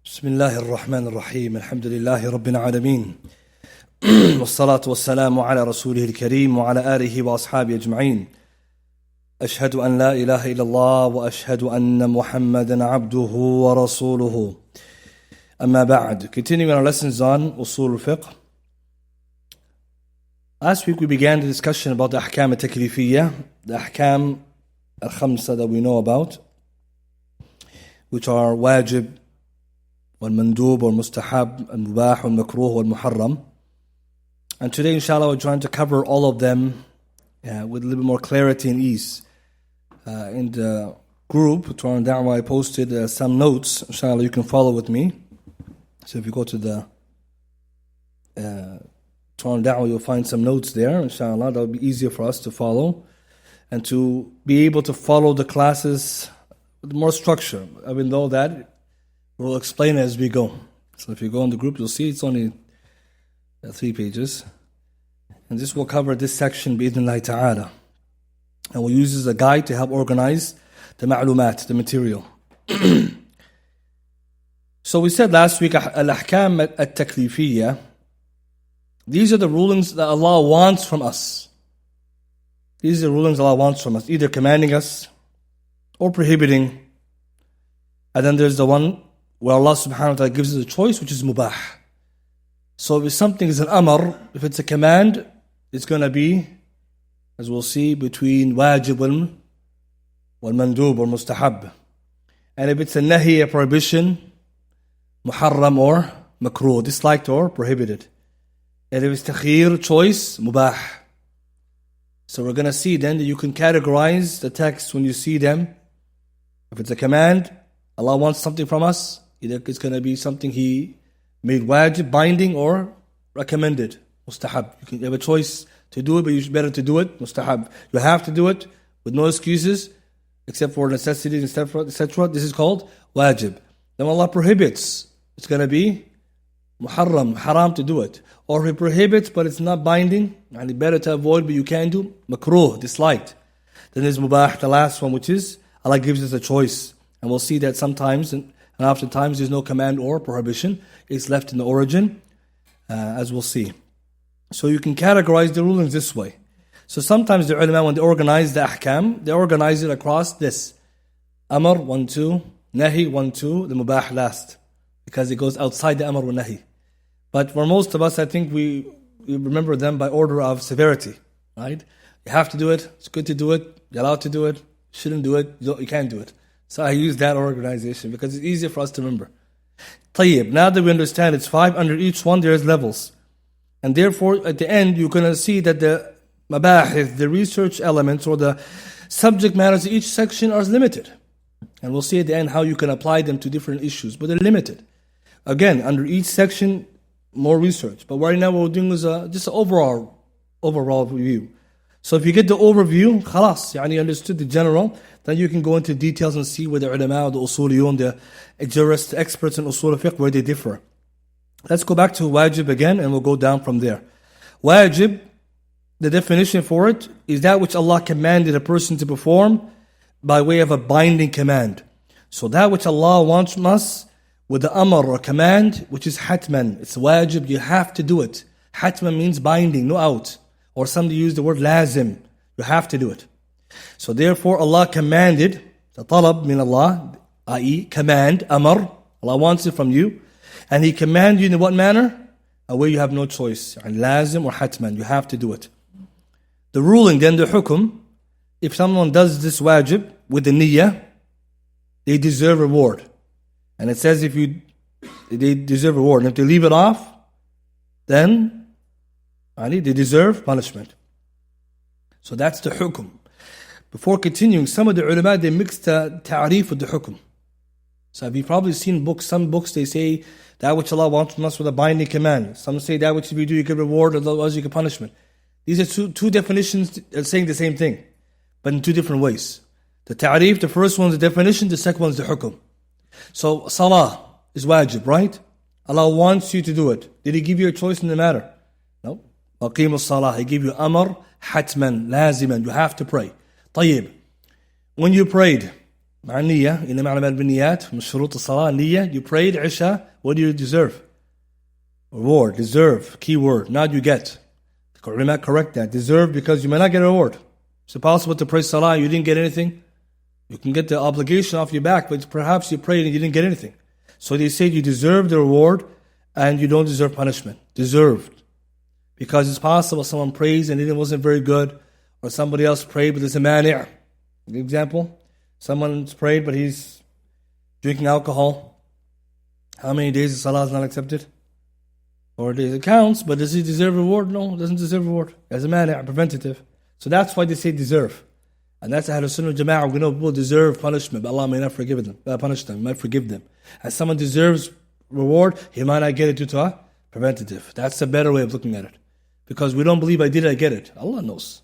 بسم الله الرحمن الرحيم الحمد لله رب العالمين والصلاة والسلام على رسوله الكريم وعلى آله وأصحابه أجمعين أشهد أن لا إله إلا الله وأشهد أن محمدا عبده ورسوله أما بعد. Continuing our lessons on Usul al-Fiqh. Last week we began the discussion about the Ahkam al-Taklifiyya, the Ahkam al-Khamsa that we know about, which are wajib, والمندوب والمستحب المباح والمكروه والمحرم. And today inshallah we're trying to cover all of them with a little bit more clarity and ease. In the group to our da'wah I posted some notes. Inshallah you can follow with me. So if you go to the to our da'wah you'll find some notes there. Inshallah that will be easier for us to follow and to be able to follow the classes with more structure, even though that we'll explain as we go. So if you go in the group, you'll see it's only 3 pages. And this will cover this section, bi'idhnillahi ta'ala. And we'll use this as a guide to help organize the ma'lumat, the material. So we said last week, al-ahkam al-taklifiyya, these are the rulings that Allah wants from us. These are the rulings Allah wants from us, either commanding us or prohibiting. And then there's the one where Allah subhanahu wa ta'ala gives us a choice, which is mubah. So if something is an amr, if it's a command, it's going to be, as we'll see, between wajib wal mandub or mustahab. And if it's a nahi, a prohibition, muharram or makruh, disliked or prohibited. And if it's takhir, choice, mubah. So we're going to see then that you can categorize the text when you see them. If it's a command, Allah wants something from us, either it's going to be something He made wajib, binding, or recommended, mustahab. You have a choice to do it, but it's better to do it, mustahab. You have to do it with no excuses, except for necessities, etc. This is called wajib. Then Allah prohibits, it's going to be muharram, haram to do it. Or He prohibits, but it's not binding, and it's better to avoid, but you can do, makruh, disliked. Then there's mubah, the last one, which is Allah gives us a choice. And we'll see that sometimes, and oftentimes there's no command or prohibition. It's left in the origin, as we'll see. So you can categorize the rulings this way. So sometimes the ulama, when they organize the ahkam, they organize it across this. Amr, 1, 2, nahi, 1, 2, the mubah last. Because it goes outside the amr wa nahi. But for most of us, I think we remember them by order of severity. Right? You have to do it, it's good to do it, you're allowed to do it, shouldn't do it, you can't do it. So I use that organization because it's easier for us to remember. Tayyib, now that we understand it's 5, under each one there's levels. And therefore, at the end, you're going to see that the mabahith, the research elements or the subject matters of each section are limited. And we'll see at the end how you can apply them to different issues, but they're limited. Again, under each section, more research. But right now what we're doing is just an overall review. So if you get the overview, khalas, you understood the general, then you can go into details and see where the ulama, the usuliyun, the jurists, the experts in usul al-fiqh, where they differ. Let's go back to wajib again and we'll go down from there. Wajib, the definition for it, is that which Allah commanded a person to perform by way of a binding command. So that which Allah wants from us with the amr or command, which is hatman, it's wajib, you have to do it. Hatman means binding, no out. Or some use the word lazim. You have to do it. So therefore Allah commanded, the talab min Allah, i.e. command, amr, Allah wants it from you. And He commanded you in what manner? A way you have no choice. Lazim or hatman, you have to do it. The ruling then, the hukum, if someone does this wajib with the niyyah, they deserve reward. And it says they deserve reward. And if they leave it off, then they deserve punishment. So that's the hukum. Before continuing, some of the ulama, they mix the ta'rif with the hukum. So have you probably seen books, some books they say that which Allah wants from us with a binding command. Some say that which if you do you get reward, otherwise you get punishment. These are two definitions saying the same thing, but in 2 different ways. The ta'rif, the first one is the definition, the second one is the hukum. So salah is wajib, right? Allah wants you to do it. Did He give you a choice in the matter? No. وَقِيمُ الصَّلَاةِ He gave you amr, hatman, laziman, you have to pray. طيب. When you prayed, مع النية إنما الأعمال بالنيات من شروط الصلاة النية. You prayed Isha, what do you deserve? Reward, deserve, key word, not you get. The ulama correct that. Deserve because you may not get a reward. It's possible to pray Salah and you didn't get anything. You can get the obligation off your back, but perhaps you prayed and you didn't get anything. So they say you deserve the reward and you don't deserve punishment. Deserved. Because it's possible someone prays and it wasn't very good, or somebody else prayed but there's a mani'. Example, someone's prayed but he's drinking alcohol. How many days of Salah is not accepted? 4 days. It counts, but does he deserve reward? No, it doesn't deserve reward. As a mani', preventative. So that's why they say deserve. And that's Ahlul Sunnah wal Jama'ah. We know people deserve punishment, but Allah may not forgive them, punish them, might forgive them. As someone deserves reward, he might not get it due to a preventative. That's a better way of looking at it. Because we don't believe I did it, I get it. Allah knows.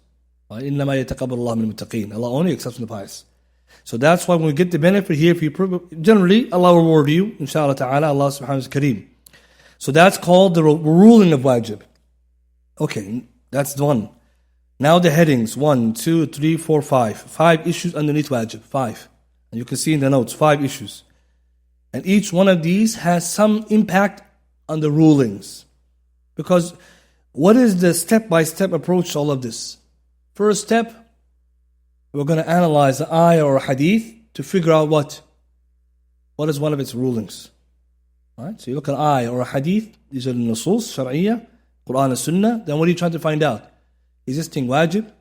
إِنَّمَا يَتَقَبَّلُ اللَّهُ مِنَ الْمُتَّقِينَ. Allah only accepts from the pious. So that's why when we get the benefit here, if you generally, Allah will reward you. Inshallah ta'ala, Allah subhanahu wa ta'ala is Kareem. So that's called the ruling of wajib. Okay, that's one. Now the headings, 1, 2, 3, 4, 5. 5 issues underneath wajib, 5. And you can see in the notes, 5 issues. And each one of these has some impact on the rulings. Because what is the step-by-step approach to all of this? First step, we're going to analyze the ayah or hadith to figure out what is one of its rulings. Right? So you look at an ayah or a hadith, these are the nusus, shar'iyya, Quran and Sunnah, then what are you trying to find out? Is this thing wajib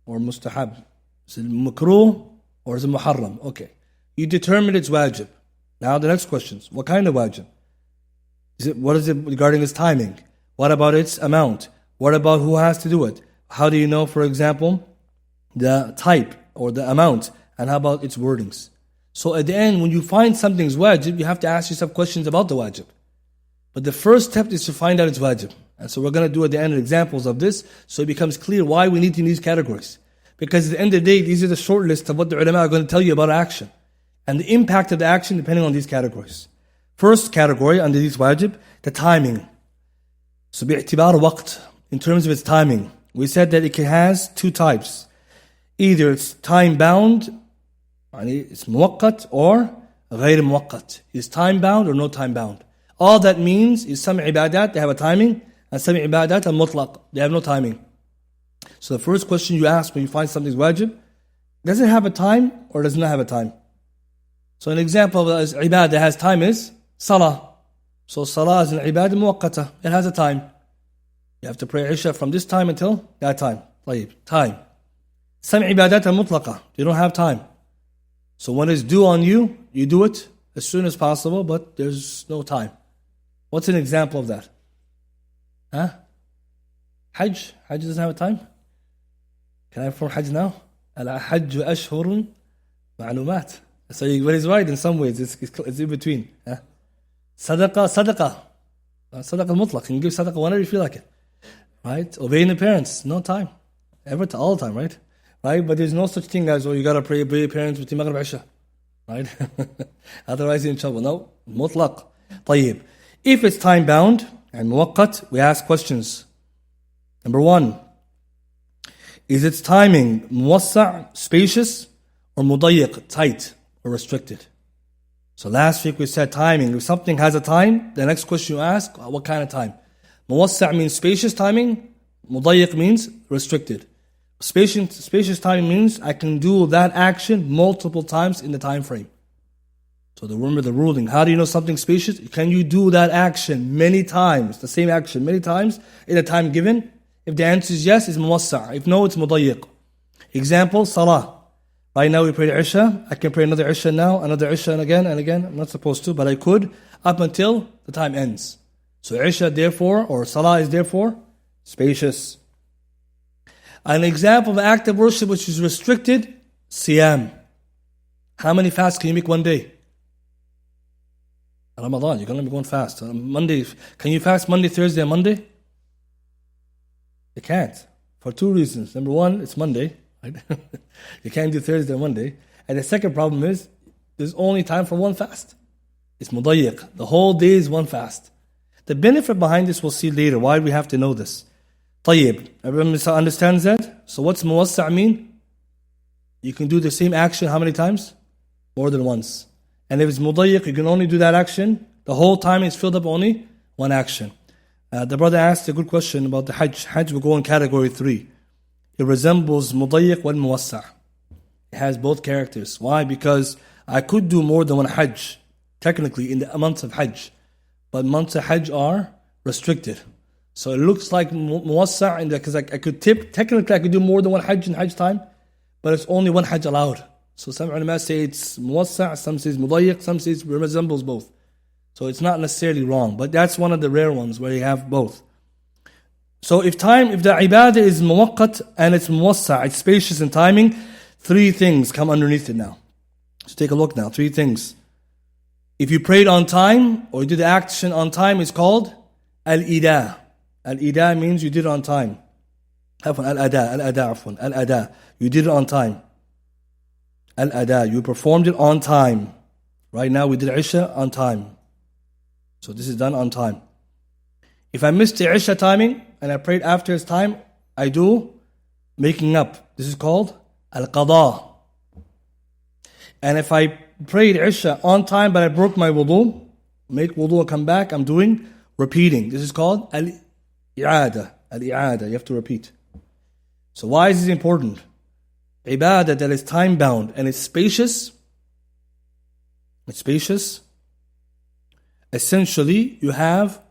or mustahab? Is it makruh or is it muharram? Okay. You determine it's wajib. Now the next questions. What kind of wajib? What is it regarding its timing? What about its amount? What about who has to do it? How do you know, for example, the type or the amount? And how about its wordings? So at the end, when you find something's wajib, you have to ask yourself questions about the wajib. But the first step is to find out its wajib. And so we're going to do at the end examples of this, so it becomes clear why we need to in these categories. Because at the end of the day, these are the short list of what the ulama are going to tell you about action. And the impact of the action depending on these categories. First category under these wajib, the timing. So bi'tibar waqt, in terms of its timing. We said that it has 2 types. Either it's time bound, it's muwaqqat, or غير muwaqqat. Is time bound or no time bound. All that means is some ibadat, they have a timing, and some ibadat are mutlaq, they have no timing. So the first question you ask when you find something's wajib, does it have a time or does it not have a time? So an example of ibadah has time is salah. So salah is an ibadah muwaqqata, it has a time. You have to pray Isha from this time until that time. Time. Some ibadat are mutlaqa, you don't have time. So when it's due on you, you do it as soon as possible, but there's no time. What's an example of that? Huh? Hajj. Hajj doesn't have a time. Can I perform Hajj now? Al-Hajj ashhurun ma'lumat. So but he's right in some ways. It's in between. Huh? Sadaqah. Sadaqah mutlaq. You can give sadaqah whenever you feel like it. Right? Obeying the parents. No time. All the time, right? Right? But there's no such thing as, you got to pray, obey your parents between Maghrib and Isha. Right? Otherwise you're in trouble. No. Mutlaq. طيب. If it's time bound and muwaqqat, we ask questions. Number 1, is its timing muwassa', spacious, or mudayyiq, tight or restricted? So last week we said timing. If something has a time, the next question you ask, what kind of time? Muwassa' means spacious timing, mudayyiq means restricted. Spacious timing means I can do that action multiple times in the time frame. So remember the ruling. How do you know something's spacious? Can you do that action many times, the same action many times in the time given? If the answer is yes, it's muwassa'. If no, it's mudayyiq. Example, salah. Right now we pray Isha. I can pray another Isha now, another Isha and again. I'm not supposed to, but I could, up until the time ends. So Isha therefore, or salah is therefore, spacious. An example of act of worship which is restricted, siyam. How many fasts can you make one day? Ramadan, you're going to be going fast. Monday, can you fast Monday, Thursday, and Monday? You can't. For 2 reasons. Number 1, it's Monday. Right? You can't do Thursday or Monday. And the second problem is, there's only time for one fast. It's mudayyiq. The whole day is one fast. The benefit behind this we'll see later. Why do we have to know this? طيب. Everyone understands that? So what's muwassa' mean? You can do the same action how many times? more than once. And if it's mudayyiq, you can only do that action. The whole time is filled up only one action. The brother asked a good question about the Hajj. Hajj will go in category 3. It resembles mudayyiq wal muwassa'. It has both characters. Why? Because I could do more than one Hajj, technically, in the months of Hajj. But months of Hajj are restricted. So it looks like muwassa' because I could technically I could do more than one Hajj in Hajj time, but it's only one Hajj allowed. So some ulama say it's muwassa', some say it's mudayyiq, some say it resembles both. So it's not necessarily wrong, but that's one of the rare ones where you have both. So if the ibadah is muwaqqat and it's muwassa', it's spacious in timing, 3 things come underneath it now. So take a look now, 3 things. If you prayed on time, or you did the action on time, it's called al-ida. Al-ida means you did it on time. Al-ada. You did it on time. Al-ada, you performed it on time. Right now we did Isha on time. So this is done on time. If I missed the Isha timing, and I prayed after its time, I do making up. This is called al-qada. And if I prayed Isha on time, but I broke my wudu, make wudu and come back, I'm doing repeating. This is called al-i'ada. Al-i'ada, you have to repeat. So why is this important? Ibadah that is time bound and it's spacious. Essentially, you have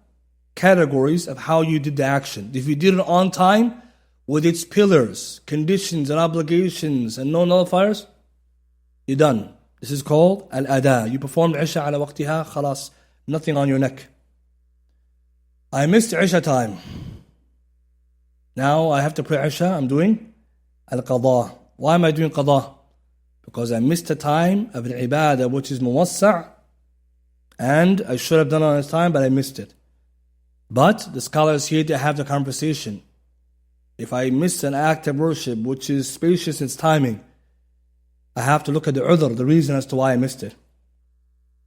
categories of how you did the action. If you did it on time, with its pillars, conditions and obligations and no nullifiers, you're done. This is called al-ada. You performed Isha ala waqtiha, khalas, nothing on your neck. I missed Isha time. Now I have to pray Isha, I'm doing al-qada. Why am I doing qada? Because I missed the time of al-ibadah, which is muwassa', and I should have done it on its time, but I missed it. But the scholars here, they have the conversation. If I missed an act of worship, which is spacious in its timing, I have to look at the udhr, the reason as to why I missed it.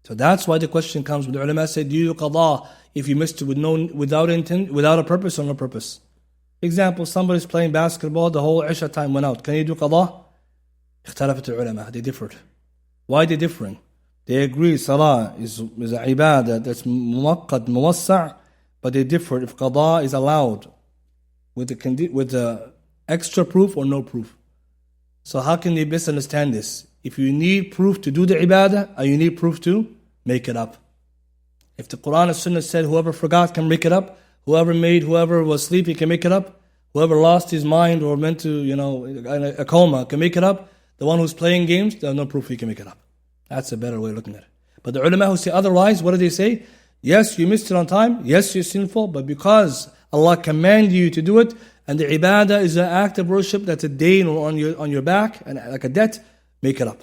So that's why the question comes when the ulama said, do you do qada if you missed it without intent, without a purpose or no purpose? Example, somebody's playing basketball, the whole Isha time went out. Can you do qada? اختلفت العلماء, they differed. Why are they differing? They agree salah is an ibadah that's muwaqqat, muwassa', but they differ if qada is allowed with the extra proof or no proof. So how can they misunderstand this? If you need proof to do the ibadah, or you need proof to make it up. If the Quran and Sunnah said whoever forgot can make it up, whoever was sleepy can make it up, whoever lost his mind or meant to, in a coma can make it up, the one who's playing games, there's no proof he can make it up. That's a better way of looking at it. But the ulama who say otherwise, what do they say? Yes, you missed it on time. Yes, you're sinful. But because Allah commanded you to do it, and the ibadah is an act of worship that's a dayn on your back, and like a debt, make it up.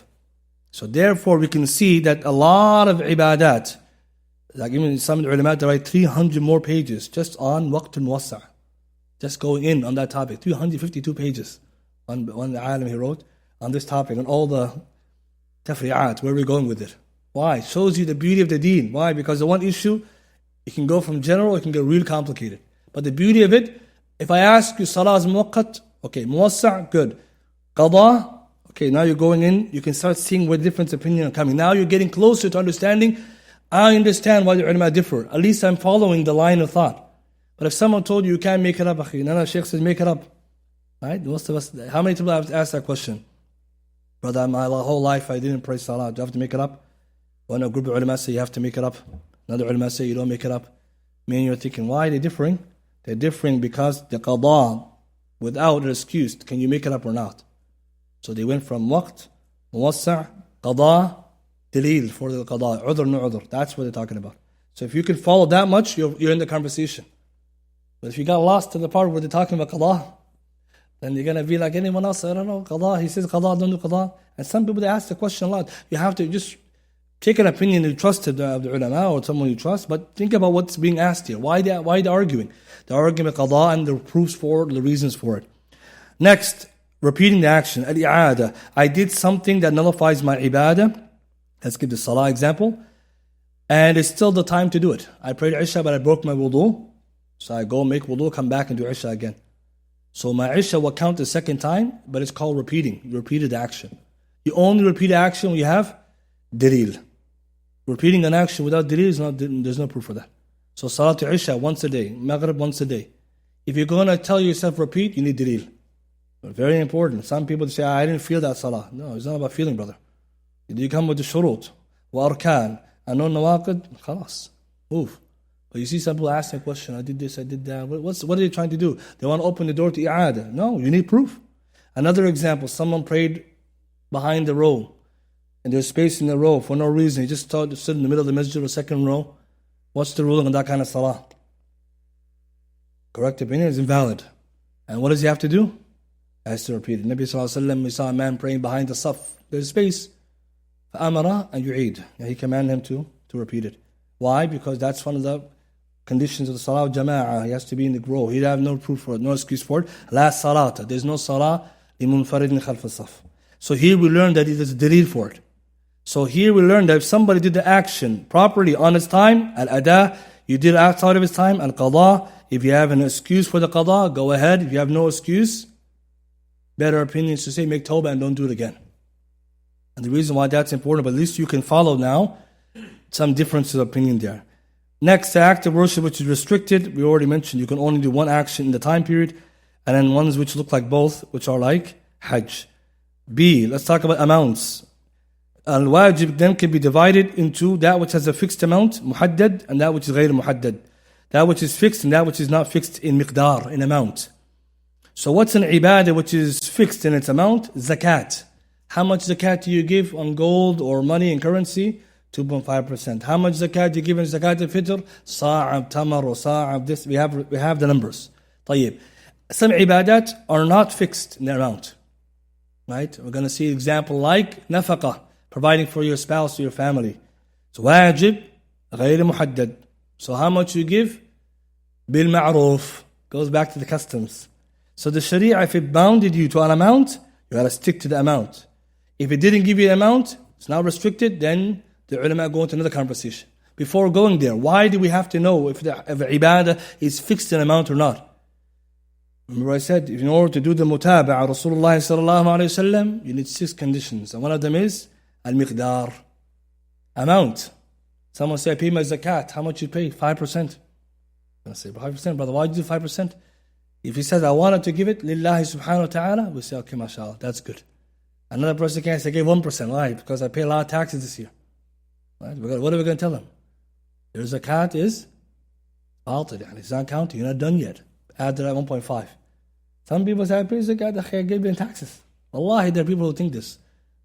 So therefore, we can see that a lot of ibadat, like even some ulama, they write 300 more pages just on waqt al-muwassa'. Just going in on that topic. 352 pages. One alim he wrote on this topic, on all the tafri'at, where we're going with it. Why? It shows you the beauty of the deen. Why? Because the one issue, it can go from general, it can get real complicated. But the beauty of it, if I ask you salah is muwaqqat, okay, muwassa', good. Qada, okay, now you're going in, you can start seeing where different opinions are coming. Now you're getting closer to understanding, I understand why the ulama differ. At least I'm following the line of thought. But if someone told you can't make it up, Nana Shaykh says make it up. Right? Most of us, how many people have asked that question? Brother, my whole life I didn't pray salah. Do I have to make it up? One group of ulama say you have to make it up. Another ulama say you don't make it up. Me and you're thinking, why are they differing? They're differing because the qada, without an excuse, can you make it up or not? So they went from waqt, muwassa', qada, dalil for the qada, udhr, no udhr. That's what they're talking about. So if you can follow that much, you're in the conversation. But if you got lost to the part where they're talking about qada, then you're going to be like anyone else. I don't know, qada, he says qada, don't do qada. And some people, they ask the question a lot. You have to just take an opinion you trust of the ulama or someone you trust, but think about what's being asked here. Why they arguing? They're arguing about qada and the proofs for it, the reasons for it. Next, repeating the action, al-i'ada. I did something that nullifies my ibadah. Let's give the salah example. And it's still the time to do it. I prayed Isha, but I broke my wudu. So I go make wudu, come back and do Isha again. So my Isha will count the second time, but it's called repeating. You repeated the action. You only repeat the action when you have Dalil. Repeating an action without dalil, there's no proof for that. So Salat Isha once a day, Maghrib once a day. If you're going to tell yourself repeat, you need dalil. Very important. Some people say, I didn't feel that salah. No, it's not about feeling, brother. You come with the shurut, wa arkan, and no nawaqid, khalas, move. But you see some people ask a question, I did this, I did that. What are they trying to do? They want to open the door to i'adah. No, you need proof. Another example, someone prayed behind the row, and there's space in the row for no reason. He just stood in the middle of the masjid or second row. What's the ruling on that kind of salah? Correct opinion is invalid. And what does he have to do? He has to repeat it. Nabi sallallahu alaihi wasallam, we saw a man praying behind the saf. There's space. فَأَمَرَ أَنْ يُعِيدُ. He commanded him to repeat it. Why? Because that's one of the conditions of the salah of jama'ah. He has to be in the row. He'd have no proof for it, no excuse for it. La salata. There's no salah limunfaridin khalf al-saf. So here we learn that there's a dalil for it. So here we learn that if somebody did the action properly on its time, al-adah, you did it outside of its time, al-qada, if you have an excuse for the qada, go ahead. If you have no excuse, better opinion is to say make tawbah and don't do it again. And the reason why that's important, but at least you can follow now some differences of opinion there. Next, the act of worship which is restricted, we already mentioned you can only do one action in the time period, and then ones which look like both, which are like Hajj. B, let's talk about amounts. Al-wajib then can be divided into that which has a fixed amount, muhaddad, and that which is ghayr muhaddad. That which is fixed and that which is not fixed in miqdar, in amount. So what's an ibadah which is fixed in its amount? Zakat. How much zakat do you give on gold or money and currency? 2.5%. How much zakat do you give in zakat al-fitr? Sa'ab, tamar, or sa'ab, this. We have the numbers. طيب. Some ibadat are not fixed in their amount. Right? We're going to see an example like nafaqah, providing for your spouse or your family. So wajib, ghayr muhaddad. So how much you give? Bil ma'roof. Goes back to the customs. So the sharia, if it bounded you to an amount, you got to stick to the amount. If it didn't give you an amount, it's not restricted, then the ulama go into another conversation. Before going there, why do we have to know if the ibadah is fixed in amount or not? Remember I said, in order to do the mutaba'a, Rasulullah sallallahu alayhi wa sallam, you need 6 conditions. And one of them is al-miqdar, amount. Someone say, I pay my zakat. How much you pay? 5%. I say, 5%, brother, why do you do 5%? If he says, I wanted to give it, lillahi subhanahu wa ta'ala, we say, okay, mashallah, that's good. Another person can say, I gave 1%. Why? Because I pay a lot of taxes this year. Right? What are we going to tell them? Your zakat is batil. It's not counting. You're not done yet. Add to that 1.5. Some people say, I pay zakat, I gave you in taxes. Wallahi, there are people who think this.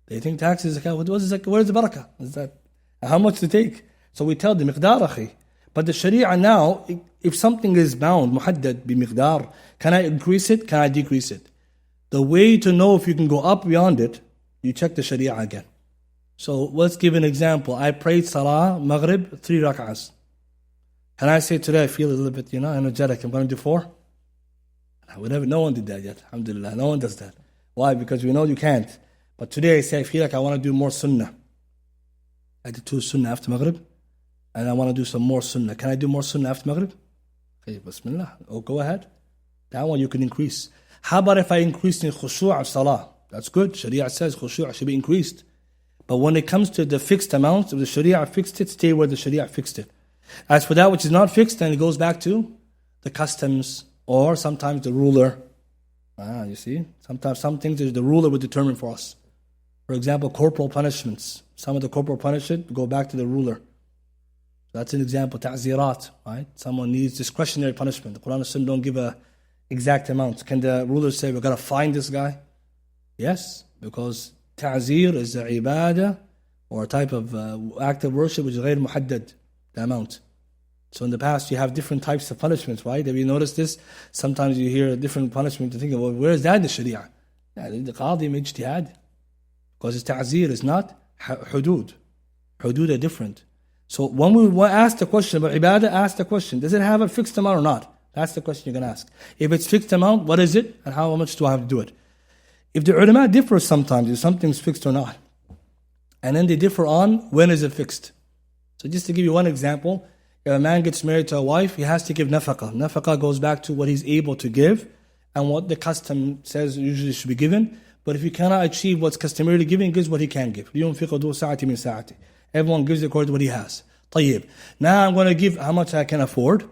They think taxes, zakat. What is zakat? Where's the barakah? Is that how much to take? So we tell them, miqdar akhi. But the sharia now, if something is bound, muhaddad bi miqdar, can I increase it? Can I decrease it? The way to know if you can go up beyond it, you check the sharia again. So let's give an example. I prayed salah, maghrib, 3 rak'ahs. Can I say today I feel a little bit, energetic, I'm going to do 4? No one did that yet, alhamdulillah. No one does that. Why? Because we know you can't. But today I say I feel like I want to do more sunnah. I did 2 sunnah after maghrib, and I want to do some more sunnah. Can I do more sunnah after maghrib? Okay, bismillah. Oh, go ahead. That one you can increase. How about if I increase in khushu' of salah? That's good. Sharia says khushu' should be increased. But when it comes to the fixed amount, if the Sharia fixed it, stay where the Sharia fixed it. As for that which is not fixed, then it goes back to the customs or sometimes the ruler. You see? Sometimes some things the ruler would determine for us. For example, corporal punishments. Some of the corporal punishment go back to the ruler. That's an example, ta'zirat, right? Someone needs discretionary punishment. The Quran and Sunnah don't give a exact amount. Can the ruler say, we're going to fine this guy? Yes, because ta'zir is a ibadah or a type of act of worship which is ghayr muhaddad, the amount. So in the past you have different types of punishments, right? Have you noticed this? Sometimes you hear a different punishment to think, well, where is that in the sharia? The qadi made ijtihad. Because it's ta'zir, is not hudud. Hudud are different. So when we ask the question about ibadah, ask the question, does it have a fixed amount or not? That's the question you're going to ask. If it's fixed amount, what is it? And how much do I have to do it? If the ulama differ sometimes, if something's fixed or not. And then they differ on when is it fixed. So just to give you one example, if a man gets married to a wife, he has to give nafaqah. Nafaqah goes back to what he's able to give and what the custom says usually should be given. But if you cannot achieve what's customarily given, gives what he can give. لِيُنْفِقُ ذُو سَعَةٍ مِنْ سَعَةٍ. Everyone gives according to what he has. طيب. Now I'm going to give how much I can afford.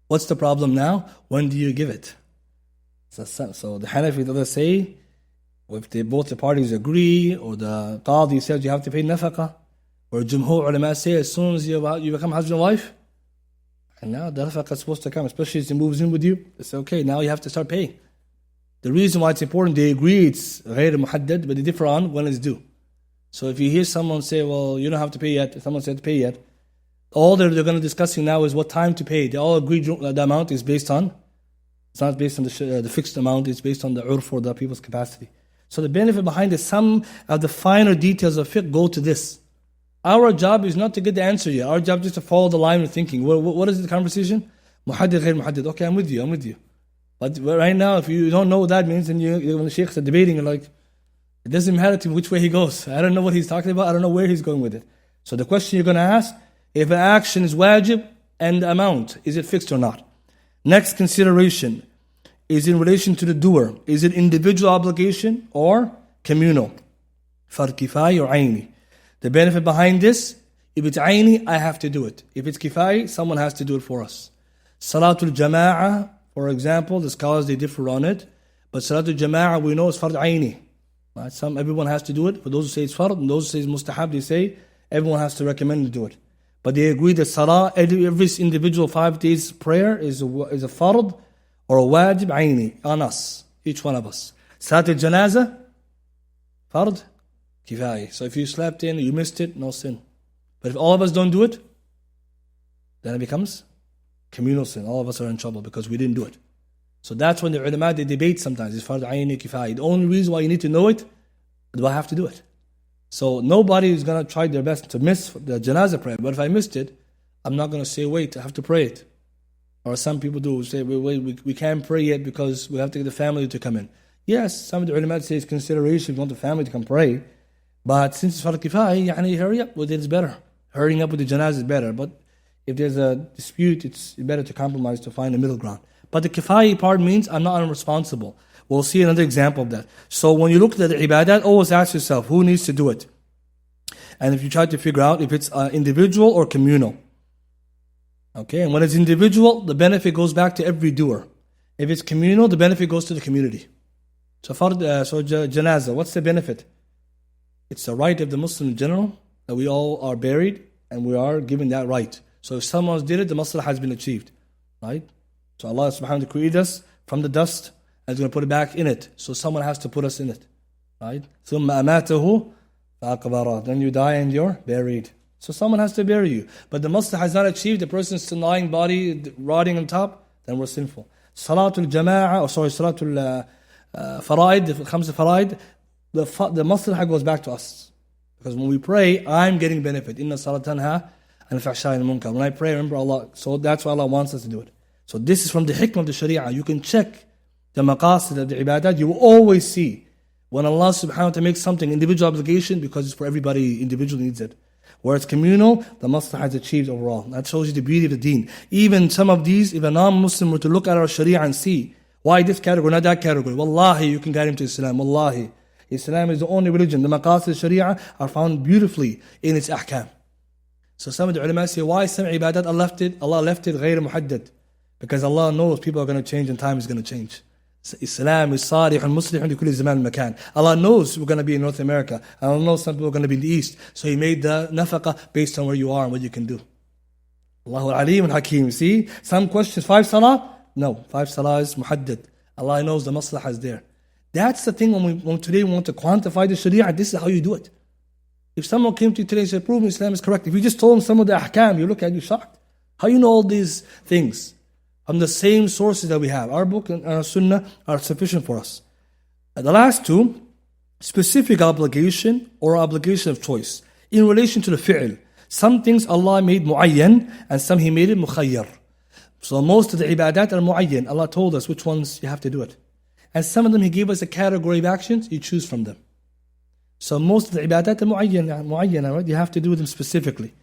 What's the problem now? When do you give it? So the Hanafi, let's say, if both the parties agree, or the Qadi says you have to pay nafaqah, or Jumhur ulama say as soon as you become husband and wife, and now the nafaqah is supposed to come, especially if he moves in with you, it's okay, now you have to start paying. The reason why it's important, they agree it's غير محدد, but they differ on when it's due. So if you hear someone say, well, you don't have to pay yet, if someone said to pay yet, all they're going to discussing now is what time to pay. They all agree the amount is based on, it's not based on the fixed amount, it's based on the urf or the people's capacity. So the benefit behind it, some of the finer details of fiqh go to this. Our job is not to get the answer yet. Our job is just to follow the line of thinking. What is the conversation? Muhaddid, ghair muhaddid. Okay, I'm with you. But right now, if you don't know what that means, and when the sheikhs are debating, you're like, it doesn't matter to me which way he goes. I don't know what he's talking about. I don't know where he's going with it. So the question you're going to ask, if an action is wajib and the amount, is it fixed or not? Next consideration is in relation to the doer. Is it individual obligation or communal? Fard kifai or aini. The benefit behind this, if it's aini, I have to do it. If it's kifai, someone has to do it for us. Salatul jama'ah, for example, the scholars, they differ on it. But Salatul Jama'ah, we know it's Fard Aini. Right? Everyone has to do it. For those who say it's Fard, and those who say it's Mustahab, they say everyone has to recommend to do it. But they agree that Salah, every individual 5 days prayer is a Fard or a Wajib Aini on us, each one of us. Salatul Janazah, Fard, Kifai. So if you slept in, you missed it, no sin. But if all of us don't do it, then it becomes communal sin. All of us are in trouble because we didn't do it. So that's when the ulama, they debate sometimes. It's Fard Aini Kifai. The only reason why you need to know it, do I have to do it? So nobody is going to try their best to miss the janazah prayer. But if I missed it, I'm not going to say, wait, I have to pray it. Or some people do say, we can't pray yet because we have to get the family to come in. Yes, some of the ulama say it's consideration if you want the family to come pray. But since it's Fard Kifai, hurry up with it is better. Hurrying up with the janazah is better. But if there's a dispute, it's better to compromise to find a middle ground. But the kifai part means I'm not unresponsible. We'll see another example of that. So when you look at the ibadat, always ask yourself, who needs to do it? And if you try to figure out if it's individual or communal. Okay, and when it's individual, the benefit goes back to every doer. If it's communal, the benefit goes to the community. So janazah, what's the benefit? It's the right of the Muslim in general, that we all are buried, and we are given that right. So if someone did it, the maslahah has been achieved. Right? So Allah subhanahu wa ta'ala created us from the dust and is going to put it back in it. So someone has to put us in it. Right? ثُمَّ أَمَاتَهُ فَأَقْبَرَهُ. Then you die and you're buried. So someone has to bury you. But the maslahah has not achieved, the person's lying body rotting on top, then we're sinful. Salatul Jama'ah, Salatul Faraid, the Khams Faraid, the maslahah goes back to us. Because when we pray, I'm getting benefit. Inna salatanha and al-fahsha'i al-munkar. When I pray, remember Allah. So that's why Allah wants us to do it. So this is from the hikmah of the sharia. You can check the maqasid of the ibadat. You will always see when Allah subhanahu wa ta'ala makes something individual obligation because it's for everybody, individual needs it. Where it's communal, the maslahah is achieved overall. That shows you the beauty of the deen. Even some of these, if a non-Muslim were to look at our sharia and see why this category, not that category, wallahi, you can guide him to Islam. Wallahi. Islam is the only religion. The maqasid of sharia are found beautifully in its ahkam. So some of the ulama say, why some ibadat Allah left it غير محدد? Because Allah knows people are going to change and time is going to change. Islam is صالح مصلح لكل زمان مكان. Allah knows we're going to be in North America. Allah knows some people are going to be in the East. So He made the nafaqah based on where you are and what you can do. Allahu Alim Hakim. See, some questions, 5 salah? No, 5 salah is muhaddad. Allah knows the maslahah is there. That's the thing when today we want to quantify the sharia, this is how you do it. If someone came to you today and said, prove me Islam is correct. If you just told them some of the ahkam, you look at you shocked. How you know all these things? From the same sources that we have. Our book and our sunnah are sufficient for us. And the last two, specific obligation or obligation of choice. In relation to the fi'l. Some things Allah made mu'ayyan and some He made it mukhayyar. So most of the ibadat are mu'ayyan. Allah told us which ones you have to do it. And some of them He gave us a category of actions, you choose from them. So most of the ibadat are mu'ayyan, right? You have to do them specifically.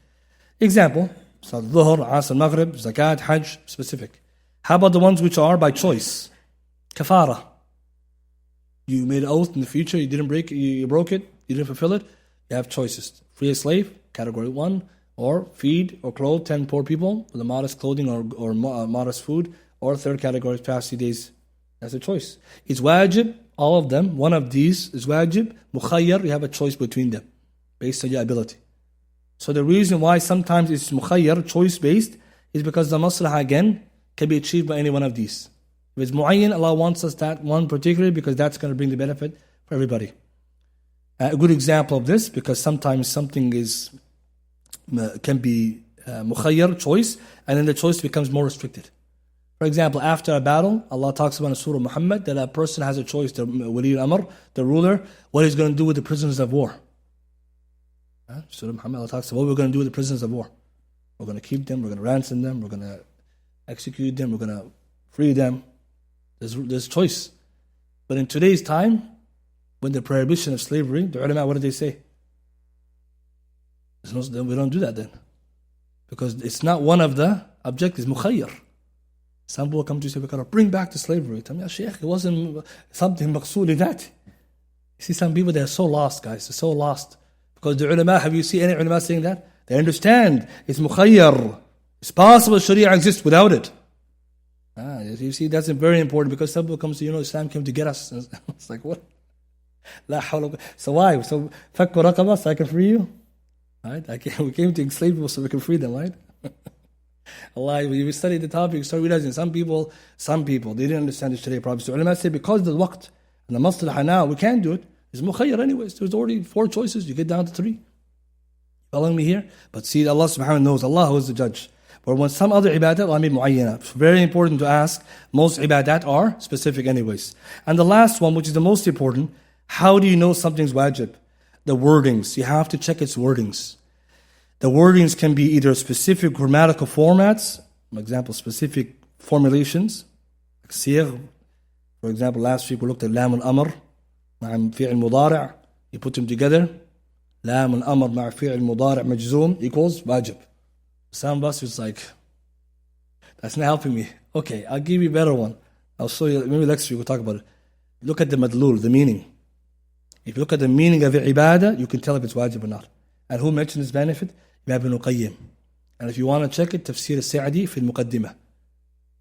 Example, Salat Dhuhr, Asr, Maghrib, Zakat, Hajj, specific. How about the ones which are by choice? Kafara. You made an oath in the future, you didn't break it, you broke it, you didn't fulfill it, you have choices. Free a slave, category 1, or feed or clothe 10 poor people with a modest clothing or modest food, or third category, fast 3 days. That's a choice. It's wajib, all of them, one of these is wajib, mukhayyar, you have a choice between them, based on your ability. So the reason why sometimes it's mukhayyar, choice-based, is because the maslahah again can be achieved by any one of these. If it's mu'ayyan, Allah wants us that one particularly because that's going to bring the benefit for everybody. A good example of this, because sometimes something can be mukhayyar, choice, and then the choice becomes more restricted. For example, after a battle, Allah talks about in Surah Muhammad that a person has a choice, the wali al-amr, the ruler, what he's going to do with the prisoners of war. Surah Muhammad, Allah talks about what we're going to do with the prisoners of war. We're going to keep them, we're going to ransom them, we're going to execute them, we're going to free them. There's choice. But in today's time, when the prohibition of slavery, the ulama, what do they say? We don't do that then. Because it's not one of the objectives, mukhayyar. Some people come to say, we got to bring back the slavery. Tell me, Shaykh, it wasn't something maqsood in that. You see some people, they're so lost, guys. They're so lost. Because the ulama, have you seen any ulama saying that? They understand. It's mukhayyar. It's possible Sharia exists without it. You see, that's very important because some people come to say, Islam came to get us. It's like, what? La hawla. So why? So, fakku raqaba, so I can free you? Right? We came to enslave people so we can free them, right? Allah, when you study the topic, you start realizing some people, they didn't understand the Sharia properly. So ulama say, because of the waqt and the maslaha now, we can't do it. It's mukhayyar anyways. There's already 4 choices. You get down to 3. Following me here? But see, Allah subhanahu wa ta'ala knows. Allah who is the judge. But when some other ibadat, Allah made mu'ayyana. It's very important to ask. Most ibadat are specific anyways. And the last one, which is the most important, how do you know something's wajib? The wordings. You have to check its wordings. The wordings can be either specific grammatical formats, for example, specific formulations, like siyagh. For example, last week we looked at lam al-amr, ma'a fi'l mudari'. You put them together. Lam al-amr ma'a fi'l mudari' majzoom equals wajib. Some of us is like, that's not helping me. Okay, I'll give you a better one. I'll show you, maybe next week we'll talk about it. Look at the madlul, the meaning. If you look at the meaning of the ibadah, you can tell if it's wajib or not. And who mentioned this benefit? Ibn Qayyim. And if you want to check it, Tafsir al-Sa'di fi al-Muqaddimah.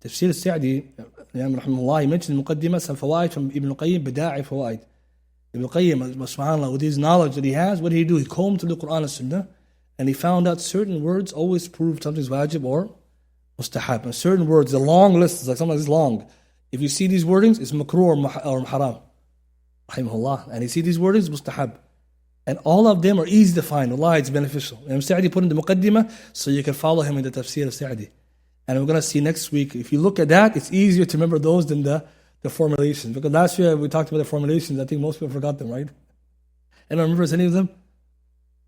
Tafsir al-Sa'di, he mentioned in Muqaddimah some fawaid from Ibn Qayyim, bida'i fawaid. Ibn Qayyim, subhanAllah, with his knowledge that he has, what did he do? He combed through the Quran and Sunnah, and he found out certain words always prove something's wajib or mustahab. And certain words, a long list, like something like this long. If you see these wordings, it's makruh or haram. Rahimahullah. And you see these wordings, mustahab. And all of them are easy to find. Allah, it's beneficial. And Sa'di put in the Muqaddimah so you can follow him in the Tafsir of Sa'di. And we're going to see next week, if you look at that, it's easier to remember those than the formulations. Because last year we talked about the formulations. I think most people forgot them, right? Anyone remembers any of them?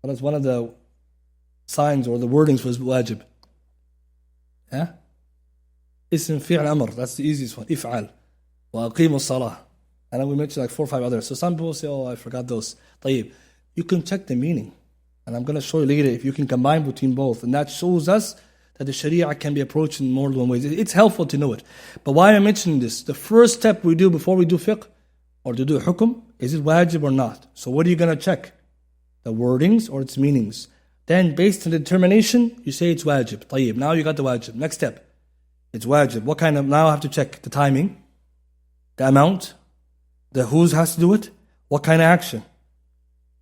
Well, that's one of the signs or the wordings was wajib. Yeah? Ism fi'l amr, that's the easiest one. If'al. Wa aqimu salah. And then we mentioned like 4 or 5 others. So some people say, oh, I forgot those. طيب. You can check the meaning. And I'm going to show you later if you can combine between both. And that shows us that the Sharia can be approached in more than one way. It's helpful to know it. But why am I mentioning this? The first step we do before we do fiqh or to do hukum, is it wajib or not? So what are you going to check? The wordings or its meanings. Then based on the determination, you say it's wajib. طيب. Now you got the wajib. Next step. It's wajib. What kind of, now I have to check the timing, the amount, the who has to do it, what kind of action.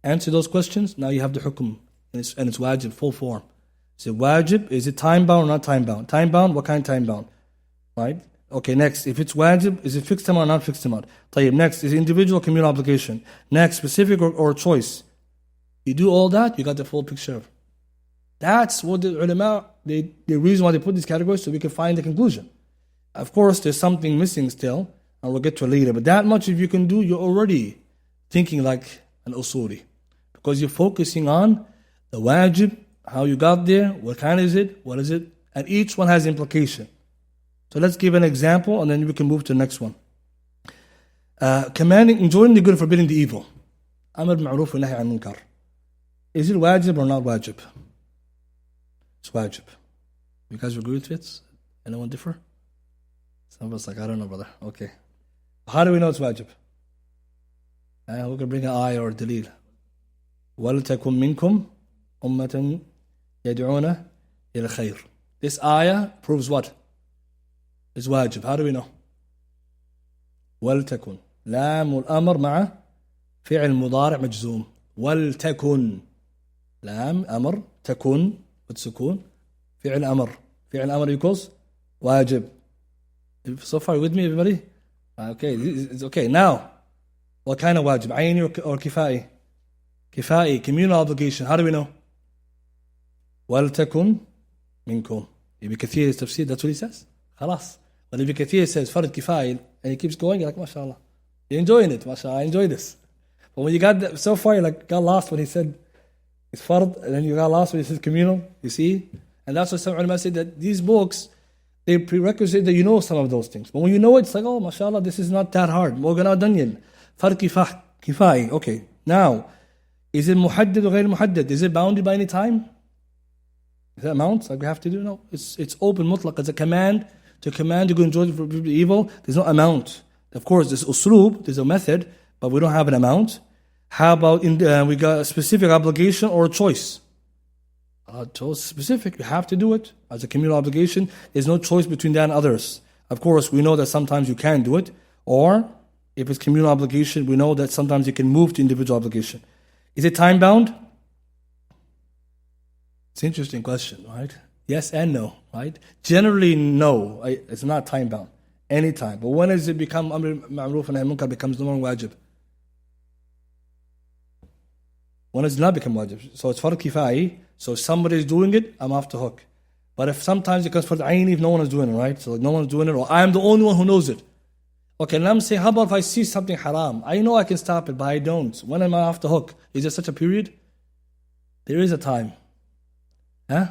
Answer those questions, now you have the hukum. And it's wajib, full form. Is it wajib? Is it time bound or not time bound? Time bound, what kind of time bound? Right? Okay, next, if it's wajib, is it fixed amount or not fixed amount? طيب, next, is it individual or communal obligation? Next, specific or choice? You do all that, you got the full picture. That's what the ulama, the reason why they put these categories, so we can find the conclusion. Of course, there's something missing still, and we'll get to it later. But that much if you can do, you're already thinking like an usuli. Because you're focusing on the wajib, how you got there, what kind is it, what is it, and each one has implication. So let's give an example, and then we can move to the next one. Enjoining the good and forbidding the evil. Amr bil-ma'ruf wa nahy an munkar. Is it wajib or not wajib? It's wajib. You guys agree with it? Anyone differ? Some of us like, I don't know, brother. Okay. How do we know it's wajib? We're going to bring an ayah or a dalil. وَلْتَكُمْ مِنْكُمْ أُمَّةً يَدْعُونَ إِلَى الْخَيْرِ. This ayah proves what? It's wajib. How do we know? وَلْتَكُنْ لام الأمر مع فعل مضارع مجزوم. وَلْتَكُنْ لام أمر تكن والسكون فعل أمر. فعل أمر equals wajib. So far with me, everybody? Okay, it's okay. Now, what kind of wajib? Ayni or kifai? Kifai, communal obligation. How do we know? وَلْتَكُنْ مِنْكُمْ. Ibn Kathir's tafsir, that's what he says. خلاص. But Ibn Kathir says fard kifai, and he keeps going, you're like, mashallah. You're enjoying it, mashallah, I enjoy this. But when you got that, so far, you like got lost when he said it's fard, and then you got lost when he said communal, you see? And that's why some ulama say that these books, they prerequisite that you know some of those things. But when you know it, it's like, oh, mashallah, this is not that hard. Fard kifai. Okay, now, is it muhaddad or ghayr muhaddad? Is it bounded by any time? Is that amount like we have to do? No, it's open mutlaq. It's a command to command to go enjoy the evil. There's no amount. Of course, there's uslub, there's a method, but we don't have an amount. How about we got a specific obligation or a choice? Choice specific, you have to do it as a communal obligation. There's no choice between that and others. Of course, we know that sometimes you can do it, or if it's communal obligation, we know that sometimes you can move to individual obligation. Is it time bound? It's an interesting question, right? Yes and no, right? Generally, no. It's not time bound. Anytime. But when does it become amr ma'roof and nahy munkar becomes no more wajib? When does it not become wajib? So it's fard kifai. So if somebody is doing it, I'm off the hook. But if sometimes it comes for the ayni if no one is doing it, right? So no one is doing it, or I'm the only one who knows it. Okay, let me say, how about if I see something haram? I know I can stop it, but I don't. When am I off the hook? Is there such a period? There is a time. Huh?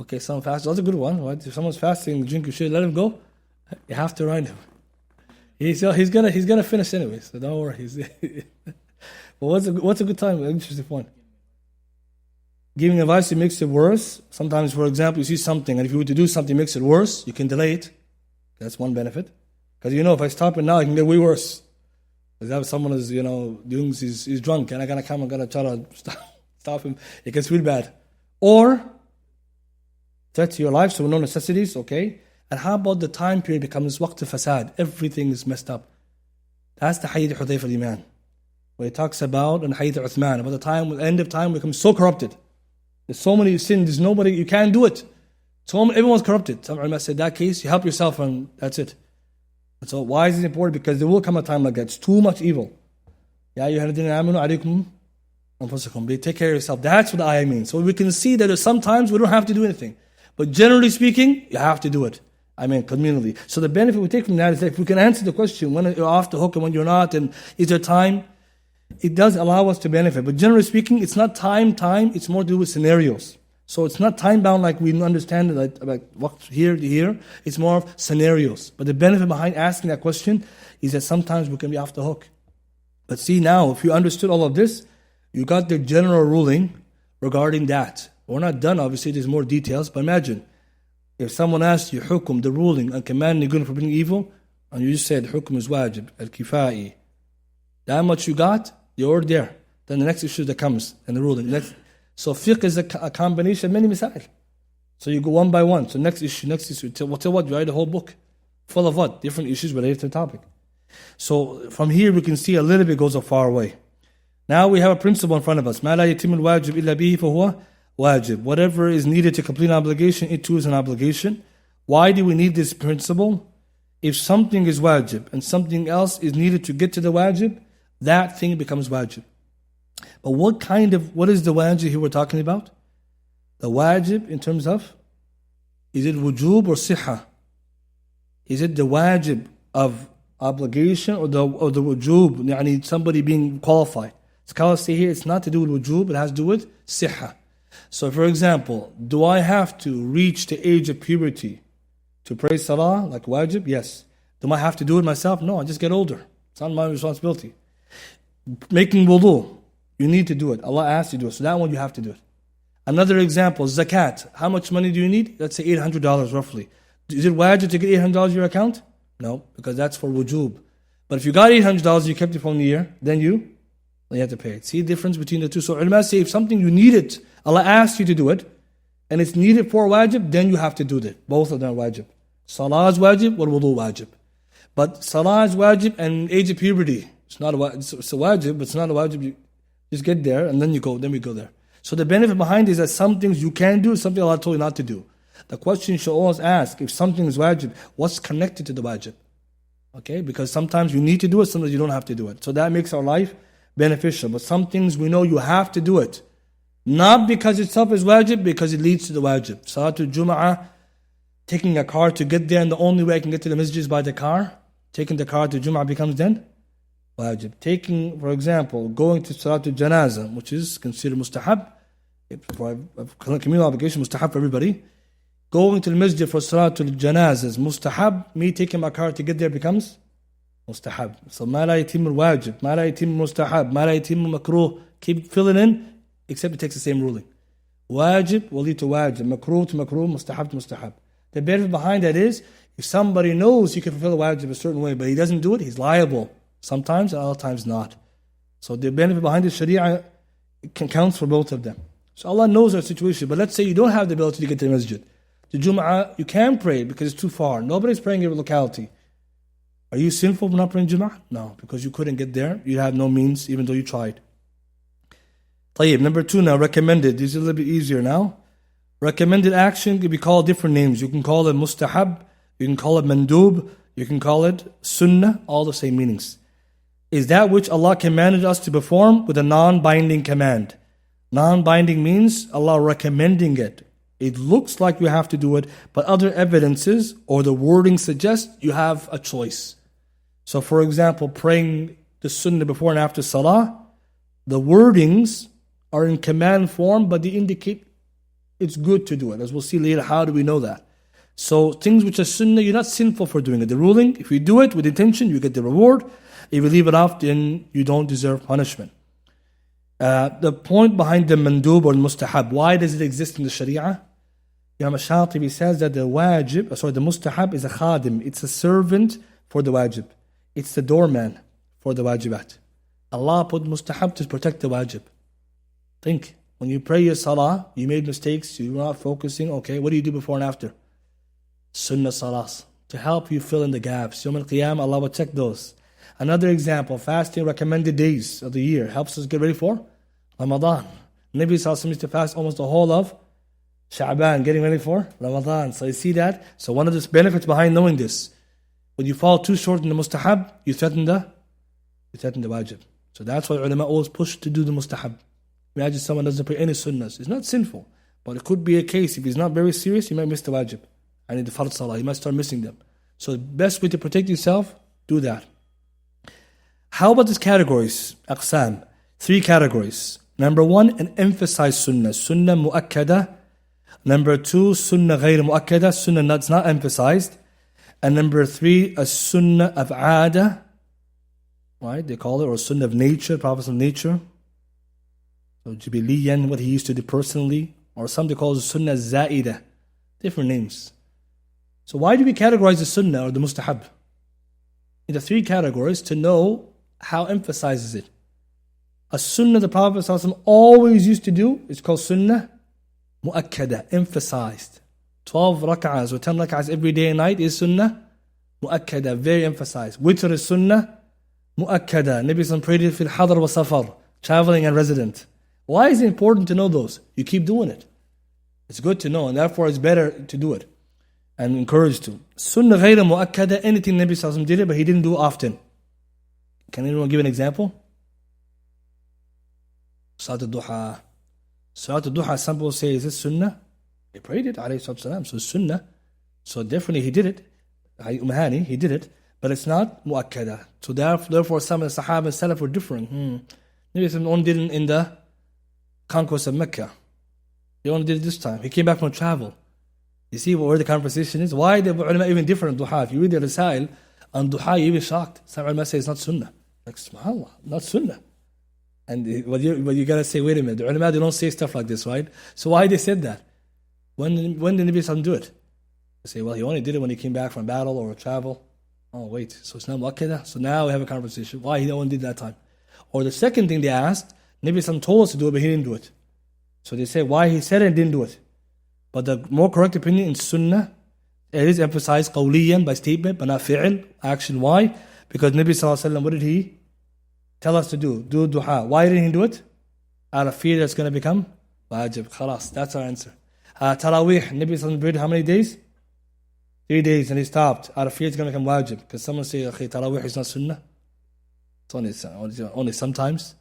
Okay, someone fast. That's a good one, right? If someone's fasting, drink, you should let him go. You have to remind him. He's gonna finish anyway, so don't worry. But what's a good time? An interesting point. Giving advice, it makes it worse. Sometimes, for example, you see something, and if you were to do something, it makes it worse. You can delay it. That's one benefit. Because if I stop it now, it can get way worse. Because someone is, doing, he's drunk, and I gotta come, I'm gonna try to stop him. It gets real bad. Or threat to your life, so no necessities, okay? And how about the time period becomes waqt fasad? Everything is messed up. That's the hadith Hudayfa al-Iman. Where he talks about, and hadith Uthman, about the end of time, we become so corrupted. There's so many sins, there's nobody, you can't do it. Everyone's corrupted. Some ulama said, that case, you help yourself and that's it. And so why is it important? Because there will come a time like that. It's too much evil. Ya ayyuhalladhina amanu alaykum anfusakum. Take care of yourself. That's what the ayah means. So we can see that sometimes we don't have to do anything. But generally speaking, you have to do it. Communally. So the benefit we take from that is that if we can answer the question, when you're off the hook and when you're not, and is there time? It does allow us to benefit. But generally speaking, it's not time, it's more to do with scenarios. So it's not time bound like we understand it, like here to here. It's more of scenarios. But the benefit behind asking that question is that sometimes we can be off the hook. But see now, if you understood all of this, you got the general ruling regarding that. We're not done, obviously, there's more details. But imagine, if someone asks you hukum, the ruling, and commanding good and forbidding evil, and you just said hukum is wajib, al-kifai, that much you got, you're already there. Then the next issue that comes, and the ruling. So fiqh is a combination of many masail. So you go one by one. So next issue. Till what? You write a whole book full of what? Different issues related to the topic. So from here we can see a little bit goes a far way. Now we have a principle in front of us. مَا لَا يَتِمُ الْوَاجِبِ إِلَّا بِهِ فَهُوَ wajib. Whatever is needed to complete an obligation, it too is an obligation. Why do we need this principle? If something is wajib and something else is needed to get to the wajib, that thing becomes wajib. But what is the wajib here we're talking about? The wajib in terms of, is it wujub or siha? Is it the wajib of obligation or the wujub, yani somebody being qualified? Scholars say here it's not to do with wujub, it has to do with siha. So for example, do I have to reach the age of puberty to pray salah like wajib? Yes. Do I have to do it myself? No, I just get older. It's not my responsibility. Making wudu, you need to do it. Allah asks you to do it. So that one you have to do it. Another example, zakat. How much money do you need? Let's say $800 roughly. Is it wajib to get $800 in your account? No, because that's for wujub. But if you got $800, you kept it for 1 year, then you have to pay it. See the difference between the two? So ulama say if something you need it, Allah asked you to do it, and it's needed for wajib, then you have to do that. Both of them are wajib. Salah is wajib, wal wudu wajib. But salah is wajib and age of puberty. It's not a wajib, it's a wajib, but it's not a wajib. You just get there and then we go there. So the benefit behind is that some things you can do, something Allah told you not to do. The question you should always ask, if something is wajib, what's connected to the wajib? Okay, because sometimes you need to do it, sometimes you don't have to do it. So that makes our life beneficial. But some things we know you have to do it. Not because itself is wajib, because it leads to the wajib. Salatul Jum'ah, taking a car to get there, and the only way I can get to the masjid is by the car. Taking the car to Jum'ah becomes then wajib. Taking, for example, going to Salatul Janazah, which is considered mustahab, for communal obligation, mustahab for everybody. Going to the masjid for Salatul Janazah is mustahab. Me taking my car to get there becomes mustahab. So ma la yatimul wajib, ma la yatimul mustahab, ma la yatimul makruh. Keep filling in, except it takes the same ruling. Wajib will lead to wajib, makruh to makruh, mustahab to mustahab. The benefit behind that is, if somebody knows he can fulfill the wajib a certain way, but he doesn't do it, he's liable. Sometimes, and other times not. So the benefit behind the sharia counts for both of them. So Allah knows our situation. But let's say you don't have the ability to get to the masjid. The Jum'ah, you can pray because it's too far. Nobody's praying in your locality. Are you sinful for not praying Jum'ah? No, because you couldn't get there. You have no means, even though you tried. Tayyib, number 2 now, recommended. This is a little bit easier now. Recommended action can be called different names. You can call it mustahab, you can call it mandub, you can call it sunnah, all the same meanings. Is that which Allah commanded us to perform with a non-binding command. Non-binding means Allah recommending it. It looks like you have to do it, but other evidences or the wording suggests you have a choice. So for example, praying the sunnah before and after salah, the wordings are in command form, but they indicate it's good to do it. As we'll see later, how do we know that? So things which are sunnah, you're not sinful for doing it. The ruling, if you do it with intention, you get the reward. If you leave it off, then you don't deserve punishment. The point behind the mandub or mustahab, why does it exist in the sharia? Imam Shatibi says that the mustahab is a khadim. It's a servant for the wajib. It's the doorman for the wajibat. Allah put mustahab to protect the wajib. Think, when you pray your salah, you made mistakes, you're not focusing, okay, what do you do before and after? Sunnah salahs, to help you fill in the gaps. Yawm al-Qiyamah, Allah will check those. Another example, fasting recommended days of the year helps us get ready for Ramadan. Nabi Sallallahu Alaihi Wasallam used to fast almost the whole of Sha'ban, getting ready for Ramadan. So you see that? So one of the benefits behind knowing this, when you fall too short in the mustahab, you threaten the wajib. So that's why ulama always push to do the mustahab. Imagine someone doesn't pray any sunnahs. It's not sinful, but it could be a case, if he's not very serious, he might miss the wajib. I need the fard salah, he might start missing them. So the best way to protect yourself, do that. How about these categories? Aqsam. 3 categories. Number 1, an emphasized sunnah. Sunnah mu'akkada. Number 2, sunnah ghayr mu'akkada. Sunnah that's not emphasized. And number 3, a sunnah of aada. Right? They call it, or sunnah of nature, prophets of nature. So Jibiliyan, what he used to do personally. Or some they call it sunnah za'ida. Different names. So why do we categorize the sunnah or the mustahab into 3 categories to know how emphasizes it? A sunnah the Prophet ﷺ always used to do is called sunnah mu'akkada, emphasized. 12 rak'ahs or 10 rak'ahs every day and night is sunnah mu'akkada, very emphasized. Witr is sunnah mu'akkada. Nabi ﷺ prayed it fil hadar wa safar, traveling and resident. Why is it important to know those? You keep doing it. It's good to know, and therefore it's better to do it and encouraged to. Sunnah ghayra mu'akkada, anything Nabi Sallallahu Alaihi Wasallam did it, but he didn't do often. Can anyone give an example? Salat al-Duha. Salat al-Duha, some people say, is this sunnah? He prayed it, alayhi salatu, so it's sunnah. So definitely he did it. He did it, but it's not mu'akkada. So therefore some of the Sahaba and Salaf were different. Nabi Sallallahu only did it in the conquest of Mecca. He only did it this time. He came back from travel. You see where the conversation is? Why the ulama even different on duha? If you read the Rasail on duha, you're even shocked. Some ulama say it's not sunnah. Like, subhanAllah, not sunnah. And what you gotta say, wait a minute, the ulama, they don't say stuff like this, right? So why they said that? When did Nabi Sallallahu do it? They say, well, he only did it when he came back from battle or travel. Oh, wait, so it's not mu'akkada? So now we have a conversation. Why no one did that time? Or the second thing they asked, Nabi Sallallahu told us to do it, but he didn't do it. So they say why he said it and didn't do it. But the more correct opinion in Sunnah, it is emphasized qawliyan, by statement, but not fi'l, action. Why? Because Nabi Sallallahu, what did he tell us to do? Do duha. Why didn't he do it? Out of fear that's going to become wajib. Khalas, that's our answer. Taraweeh, Nabi Sallallahu prayed how many days? 3 days, and he stopped. Out of fear it's going to become wajib. Because someone say, okay, Taraweeh is not Sunnah. It's only sometimes.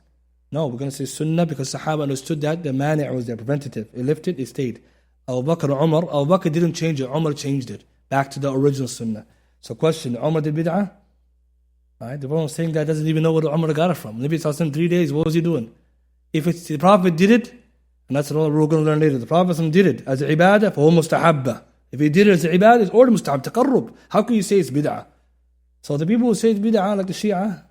No, we're going to say Sunnah because Sahaba understood that the mani' was there, preventative. It lifted, it stayed. Abu Bakr, Umar, Abu Bakr didn't change it, Umar changed it back to the original Sunnah. So question, Umar did bid'ah? Right? The one saying that doesn't even know where Umar got it from. Nabi Sallallahu 3 days, what was he doing? If it's the Prophet did it, and that's what we're going to learn later, the Prophet did it as ibadah, فهو مستحبة. If he did it as ibadah, it's already mustahab, taqarrub. How can you say it's bid'ah? So the people who say it's bid'ah, like the Shia,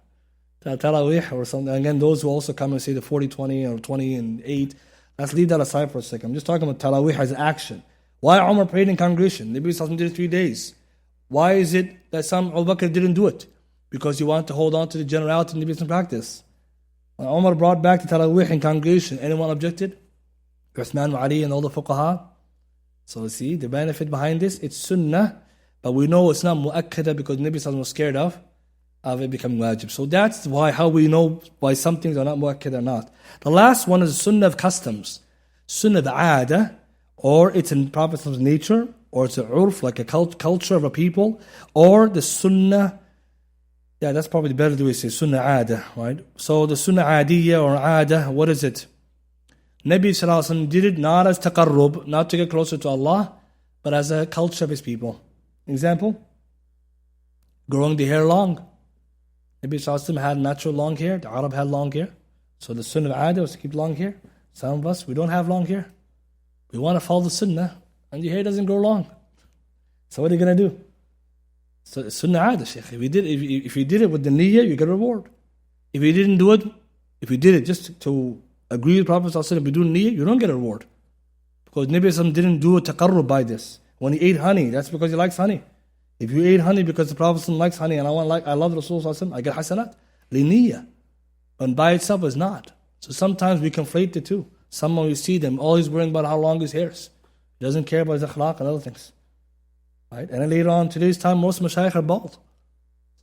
Taraweeh or something, again, those who also come and say the 40-20 or 20 and 8, let's leave that aside for a second. I'm just talking about Taraweeh as action. Why Umar prayed in congregation? Nabi Sallallahu did it 3 days. Why is it that some Abu Bakr didn't do it? Because he wanted to hold on to the generality of Nabi's practice. When Umar brought back the Taraweeh in congregation, anyone objected? Uthman, Ali and all the fuqaha. So see, the benefit behind this, it's sunnah, but we know it's not mu'akkada because Nabi Sallallahu was scared of it becoming wajib. So that's how we know why some things are not mu'akkada or not. The last one is sunnah of customs. Sunnah of aada, or it's in Prophet's nature, or it's an urf, like a culture of a people, or the sunnah, yeah, that's probably the better way to say sunnah aada, right? So the sunnah adiyya or aada, what is it? Nabi Sallallahu Alaihi Wasallam did it not as taqarrub, not to get closer to Allah, but as a culture of his people. Example, growing the hair long. Nabi Sallallahu Alaihi Wasallam had natural long hair, the Arab had long hair. So the sunnah of aada was to keep long hair. Some of us, we don't have long hair. We want to follow the sunnah, and your hair doesn't grow long. So what are you going to do? So sunnah aada, Shaykh. If you did it with the niyyah, you get a reward. If you didn't do it, if you did it just to agree with Prophet Sallallahu Alaihi Wasallam, you do niyyah, you don't get a reward. Because Nabi Sallallahu Alaihi Wasallam didn't do a taqarrub by this. When he ate honey, that's because he likes honey. If you ate honey because the Prophet likes honey and I love Rasulullah, I get hasanat. Liniyah. But by itself is not. So sometimes we conflate the two. Someone you see them, always worrying about how long his hair is. He doesn't care about his akhlaq and other things. Right? And then later on, today's time, most mashayikh are bald.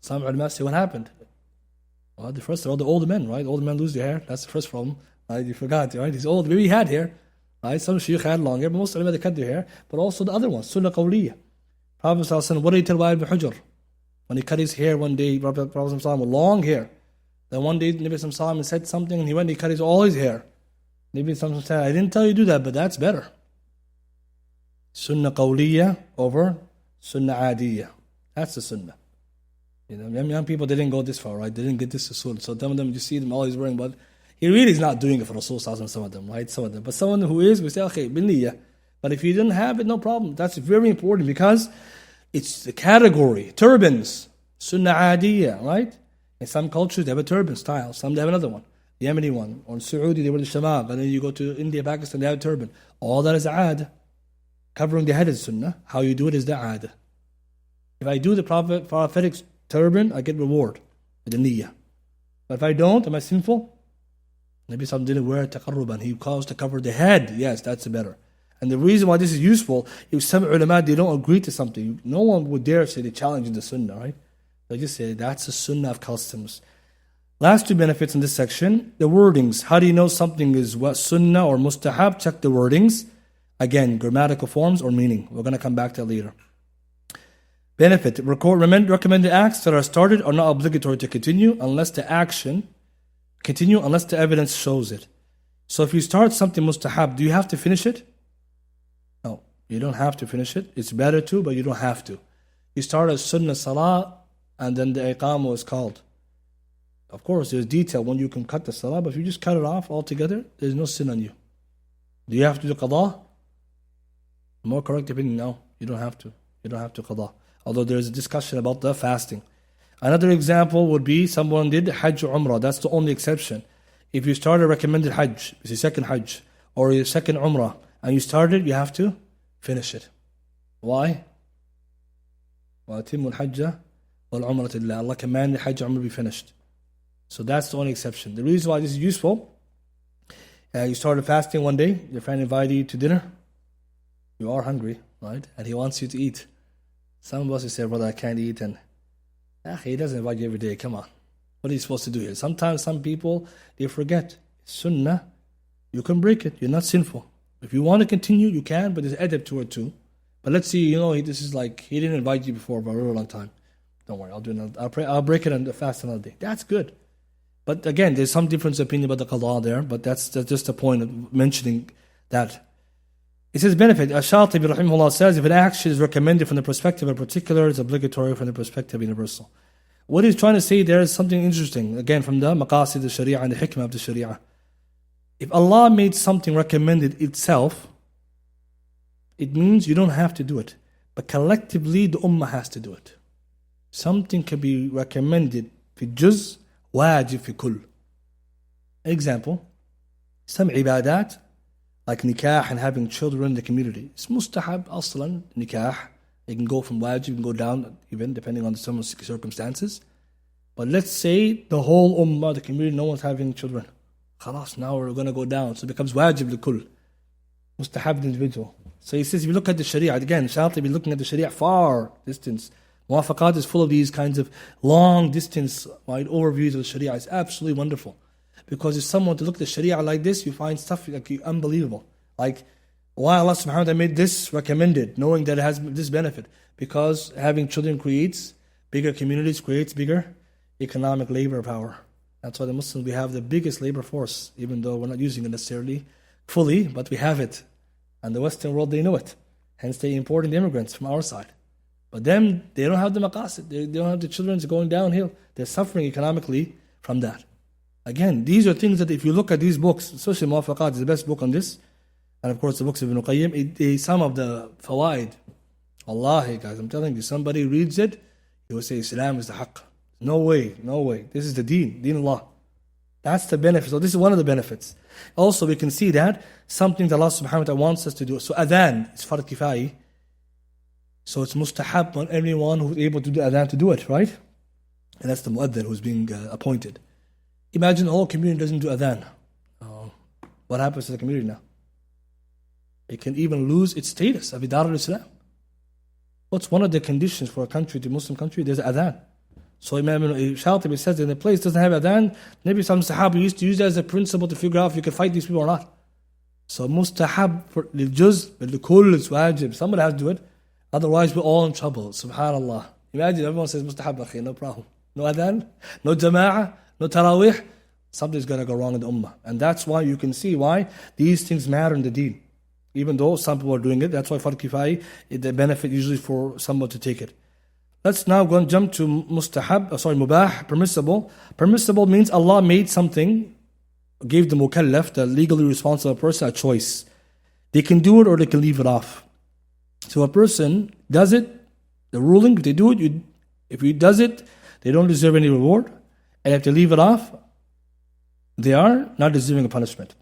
Some ulama say, what happened? Well, the first, all the older men, right? Older men lose their hair. That's the first problem. Right? You forgot, right? He's old. Maybe he had hair. Right? Some shaykh had long hair, but most ulama, they cut their hair. But also the other ones, sunnah qawliya. Prophet ﷺ, what did he tell Wa'il bin Hujr? When he cut his hair one day, Prophet ﷺ with long hair. Then one day, Nabi ﷺ saw him and said something, and he went and he cut all his hair. Nabi ﷺ said, I didn't tell you to do that, but that's better. Sunnah qawliya over sunnah adiyya. That's the sunnah. You know, young people, they didn't go this far, right? They didn't get this to Usul. So some of them, you see them always worrying about, he really is not doing it for Rasul ﷺ, some of them, right? Some of them. But someone who is, we say, okay, bin niyyah. But if you didn't have it, no problem. That's very important because it's the category. Turbans, sunnah adiyya, right? In some cultures, they have a turban style. Some they have another one, the Yemeni one. Or in Saudi, they wear the shamag. And then you go to India, Pakistan, they have a turban. All that is aada. Covering the head is sunnah. How you do it is the aada. If I do the prophetic turban, I get reward with the niyyah. But if I don't, am I sinful? Nabi Sallallahu didn't wear taqarruban. He caused to cover the head. Yes, that's better. And the reason why this is useful, if some ulama, they don't agree to something, no one would dare say they're challenging the sunnah, right? They just say that's a sunnah of customs. Last two benefits in this section, the wordings. How do you know something is what sunnah or mustahab? Check the wordings. Again, grammatical forms or meaning. We're going to come back to that later. Benefit. Recommended acts that are started are not obligatory to continue unless the evidence shows it. So if you start something mustahab, do you have to finish it? No, you don't have to finish it. It's better to, but you don't have to. You start a sunnah salah, and then the iqamah is called. Of course, there's detail when you can cut the salah, but if you just cut it off altogether, there's no sin on you. Do you have to do qada? More correct opinion, no, you don't have to. You don't have to qada. Although there's a discussion about the fasting. Another example would be someone did hajj or umrah. That's the only exception. If you start a recommended hajj, it's your second hajj, or your second umrah, and you started, you have to finish it. Why? وَأَتِمُّ الْحَجَّ وَالْعُمْرَةِ لِلَّهِ. Allah commanded Hajj Umrah be finished. So that's the only exception. The reason why this is useful, you started fasting one day, your friend invited you to dinner, you are hungry, right? And he wants you to eat. Some of us will say, brother, I can't eat, and he doesn't invite you every day, come on. What are you supposed to do here? Sometimes some people, they forget. Sunnah, you can break it, you're not sinful. If you want to continue, you can, but there's adab to it too. But let's see, this is like, he didn't invite you before for a very long time. Don't worry, I'll do another, I'll break it and fast another day. That's good. But again, there's some difference of opinion about the qada there, but that's just a point of mentioning that. It says benefit. Ash-Shatibi rahimahullah says, if an action is recommended from the perspective of a particular, it's obligatory from the perspective of universal. What he's trying to say there is something interesting, again from the maqasid of sharia and the hikmah of the sharia. If Allah made something recommended itself, it means you don't have to do it. But collectively, the ummah has to do it. Something can be recommended fi juz, wajib fi kull. Example, some ibadat, like nikah and having children in the community. It's mustahab, aslan, nikah. It can go from wajib, it can go down, even depending on the circumstances. But let's say the whole ummah, the community, no one's having children. Khalas, now we're going to go down. So it becomes wajib likul. Mustahab individual. So he says, if you look at the sharia, again, Shatibi looking at the sharia far distance. Muwafaqat is full of these kinds of long distance overviews of the sharia. It's absolutely wonderful. Because if someone to look at the sharia like this, you find stuff like unbelievable. Like, why Allah subhanahu wa ta'ala made this recommended, knowing that it has this benefit? Because having children creates bigger communities, creates bigger economic labor power. That's why the Muslims, we have the biggest labor force, even though we're not using it necessarily fully, but we have it. And the Western world, they know it. Hence they importing the immigrants from our side. But them, they don't have the maqasid. They don't have the children going downhill. They're suffering economically from that. Again, these are things that if you look at these books, especially Muwafaqat is the best book on this, and of course the books of Ibn Qayyim, some of the fawaid, Wallahi guys, I'm telling you, somebody reads it, he will say Islam is the haqq. No way, no way. This is the deen Allah. That's the benefit. So this is one of the benefits. Also we can see that something that Allah subhanahu wa ta'ala wants us to do. So adhan is fard kifai. So it's mustahab on everyone who's able to do adhan to do it, right? And that's the muaddin who's being appointed. Imagine the whole community doesn't do adhan. What happens to the community now? It can even lose its status of Dar al-Islam. What's one of the conditions for a country, to Muslim country? There's adhan. So Imam Shatibi says that in a place doesn't have adhan, maybe some Sahaba used to use that as a principle to figure out if you can fight these people or not. So mustahab for juz, but the kull is wajib. Somebody has to do it. Otherwise we're all in trouble. Subhanallah. Imagine everyone says mustahab, no problem. No adhan, no jama'ah, no tarawih. Something's going to go wrong in the ummah. And that's why you can see why these things matter in the deen. Even though some people are doing it, that's why fard kifai, the benefit usually for someone to take it. Let's now go and jump to mubah, permissible. Permissible means Allah made something, gave the mukallaf, the legally responsible person, a choice. They can do it or they can leave it off. So a person does it, the ruling, if they do it, if he does it, they don't deserve any reward. And if they leave it off, they are not deserving a punishment.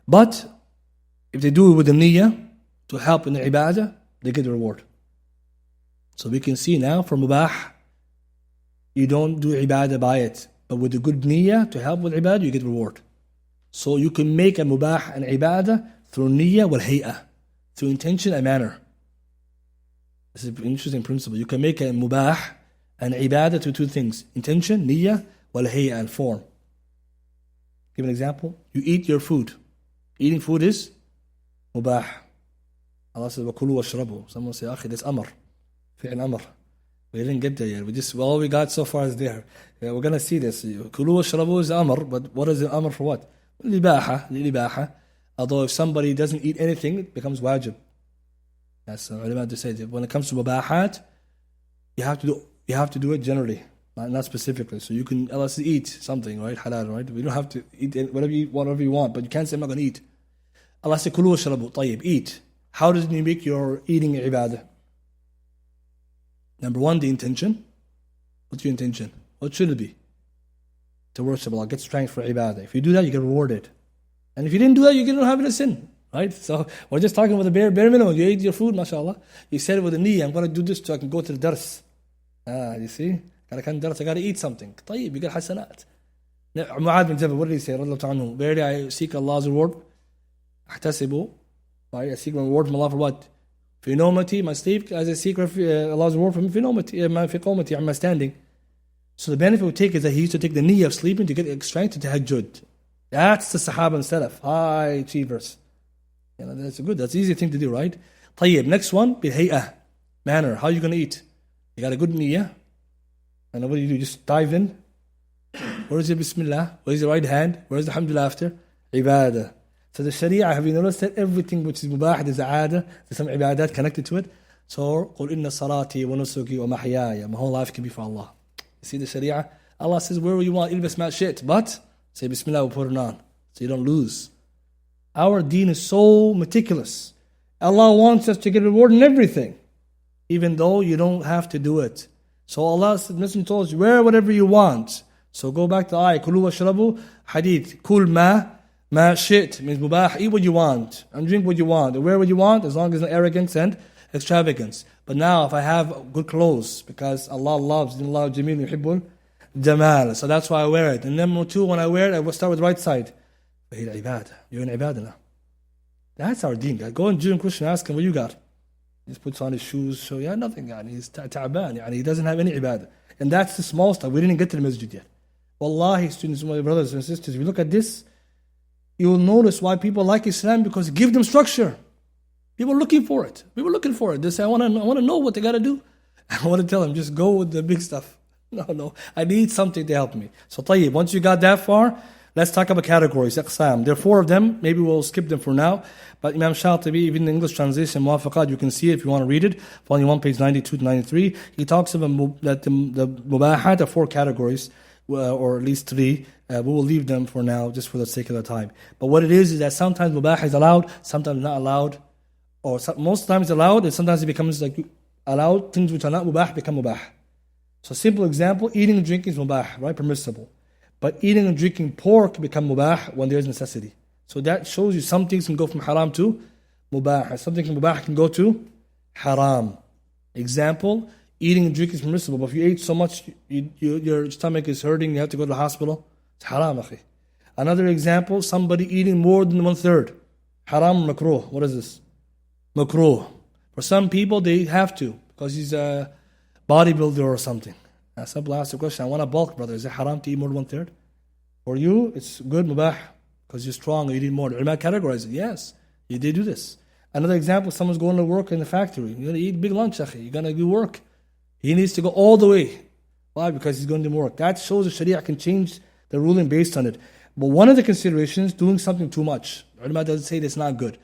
But if they do it with the niyyah to help in the ibadah, they get the reward. So we can see now for mubah, you don't do ibadah by it. But with a good niyyah to help with ibadah, you get reward. So you can make a mubah and ibadah through niyyah wal hay'ah, through intention and manner. This is an interesting principle. You can make a mubah and ibadah through two things: intention, niyyah, wal hay'ah, and form. Give an example. You eat your food. Eating food is mubah. Allah says, وَكُلُوا وَاشْرَبُوا. Someone say, akhi, that's amr. Fi'l amr. We didn't get there yet. All we got so far is there. We're going to see this. كُلُوا وَاشْرَبُوا is amr, but what is the amr for what? Libaha. Although if somebody doesn't eat anything, it becomes wajib. That's ulama to say that when it comes to mubahat, you have to do it generally, not specifically. So you can, let's eat something, right? Halal, right? We don't have to eat whatever you want, but you can't say I'm not going to eat. Allah says, كُلُوا وَاشْرَبُوا. طيب, eat. How does it make your eating ibadah? Number one, the intention. What's your intention? What should it be? To worship Allah, get strength for ibadah. If you do that, you get rewarded. And if you didn't do that, you don't have any sin. Right? So we're just talking about the bare minimum. You ate your food, mashallah. You said it with a niyyah, I'm going to do this so I can go to the dars. You see? I gotta eat something. طيب, you get hasanat. Mu'adh bin Jabal, what did he say? Verily I seek Allah's reward. أحتسب. I seek my reward from Allah for what? في نومتي, my sleep, as I seek Allah's reward from في قومتي, my standing. So the benefit we take is that he used to take the niyyah of sleeping to get strength to tahajjud. That's the Sahaba and Salaf, high achievers. That's good. That's an easy thing to do, right? طيب, next one, بالهيئة, manner. How are you going to eat? You got a good niyyah. And what do? You just dive in. Where is your Bismillah? Where is the right hand? Where is the Alhamdulillah after? Ibadah. So the Sharia, have you noticed that everything which is mubah, there's aada, there's some ibadat connected to it? So, قُلْ إِنَّ صَلَاتِي وَنُسُكِي وَمَحْيَايَ. My whole life can be for Allah. You see the Sharia? Allah says, wherever you want, ilbas ma shit. But, say Bismillah, we'll put it on. So you don't lose. Our deen is so meticulous. Allah wants us to get reward in everything. Even though you don't have to do it. So Allah said, Messenger told us, wear whatever you want. So go back to the ayah, كُلُوا وَاشْرَبُوا hadith. Kul ma shit means mubah, eat what you want and drink what you want and wear what you want, as long as no arrogance and extravagance. But now if I have good clothes, because Allah loves, Allah jameel yuhibbul jamal, so that's why I wear it. And number two, when I wear it, I will start with the right side. You're in ibadah now. That's our deen. Go and Jew Christian, ask him what you got. He just puts on his shoes, so yeah, nothing. He's ta'ban, he doesn't have any ibadah. And that's the small stuff. We didn't get to the masjid yet. Wallahi, students, my brothers and sisters, if you look at this, you will notice why people like Islam, because give them structure. People are looking for it. People are looking for it. They say, I want to know what they got to do. I want to tell them, just go with the big stuff. No, I need something to help me. So, طيب, once you got that far, let's talk about categories, aqsam. There are 4 of them. Maybe we'll skip them for now. But Imam Shatibi, even in the English translation, Muwafaqat, you can see it if you want to read it. Volume 1, page 92 to 93. He talks about that the mubahat are 4 categories, or at least 3. We will leave them for now, just for the sake of the time. But what it is that sometimes mubah is allowed, sometimes not allowed. Or most times allowed, and sometimes it becomes like allowed. Things which are not mubah become mubah. So simple example, eating and drinking is mubah, right? Permissible. But eating and drinking pork become mubah when there is necessity. So that shows you some things can go from haram to mubah. Something from mubah can go to haram. Example, eating and drinking is permissible, but if you ate so much, your stomach is hurting, you have to go to the hospital. It's haram, akhi. Another example, somebody eating more than 1/3. Haram, makruh. What is this? Makruh. For some people, they have to, because he's a bodybuilder or something. Now, some people ask the question, I want a bulk, brother. Is it haram to eat more than 1/3? For you, it's good, mubah, because you're strong, you eat more. The ulama categorize it. Yes, they do this. Another example, someone's going to work in the factory. You're going to eat big lunch, akhi. You're going to do work. He needs to go all the way. Why? Because he's going to do work. That shows the Sharia can change the ruling based on it. But one of the considerations, doing something too much. Ulama doesn't say that's not good.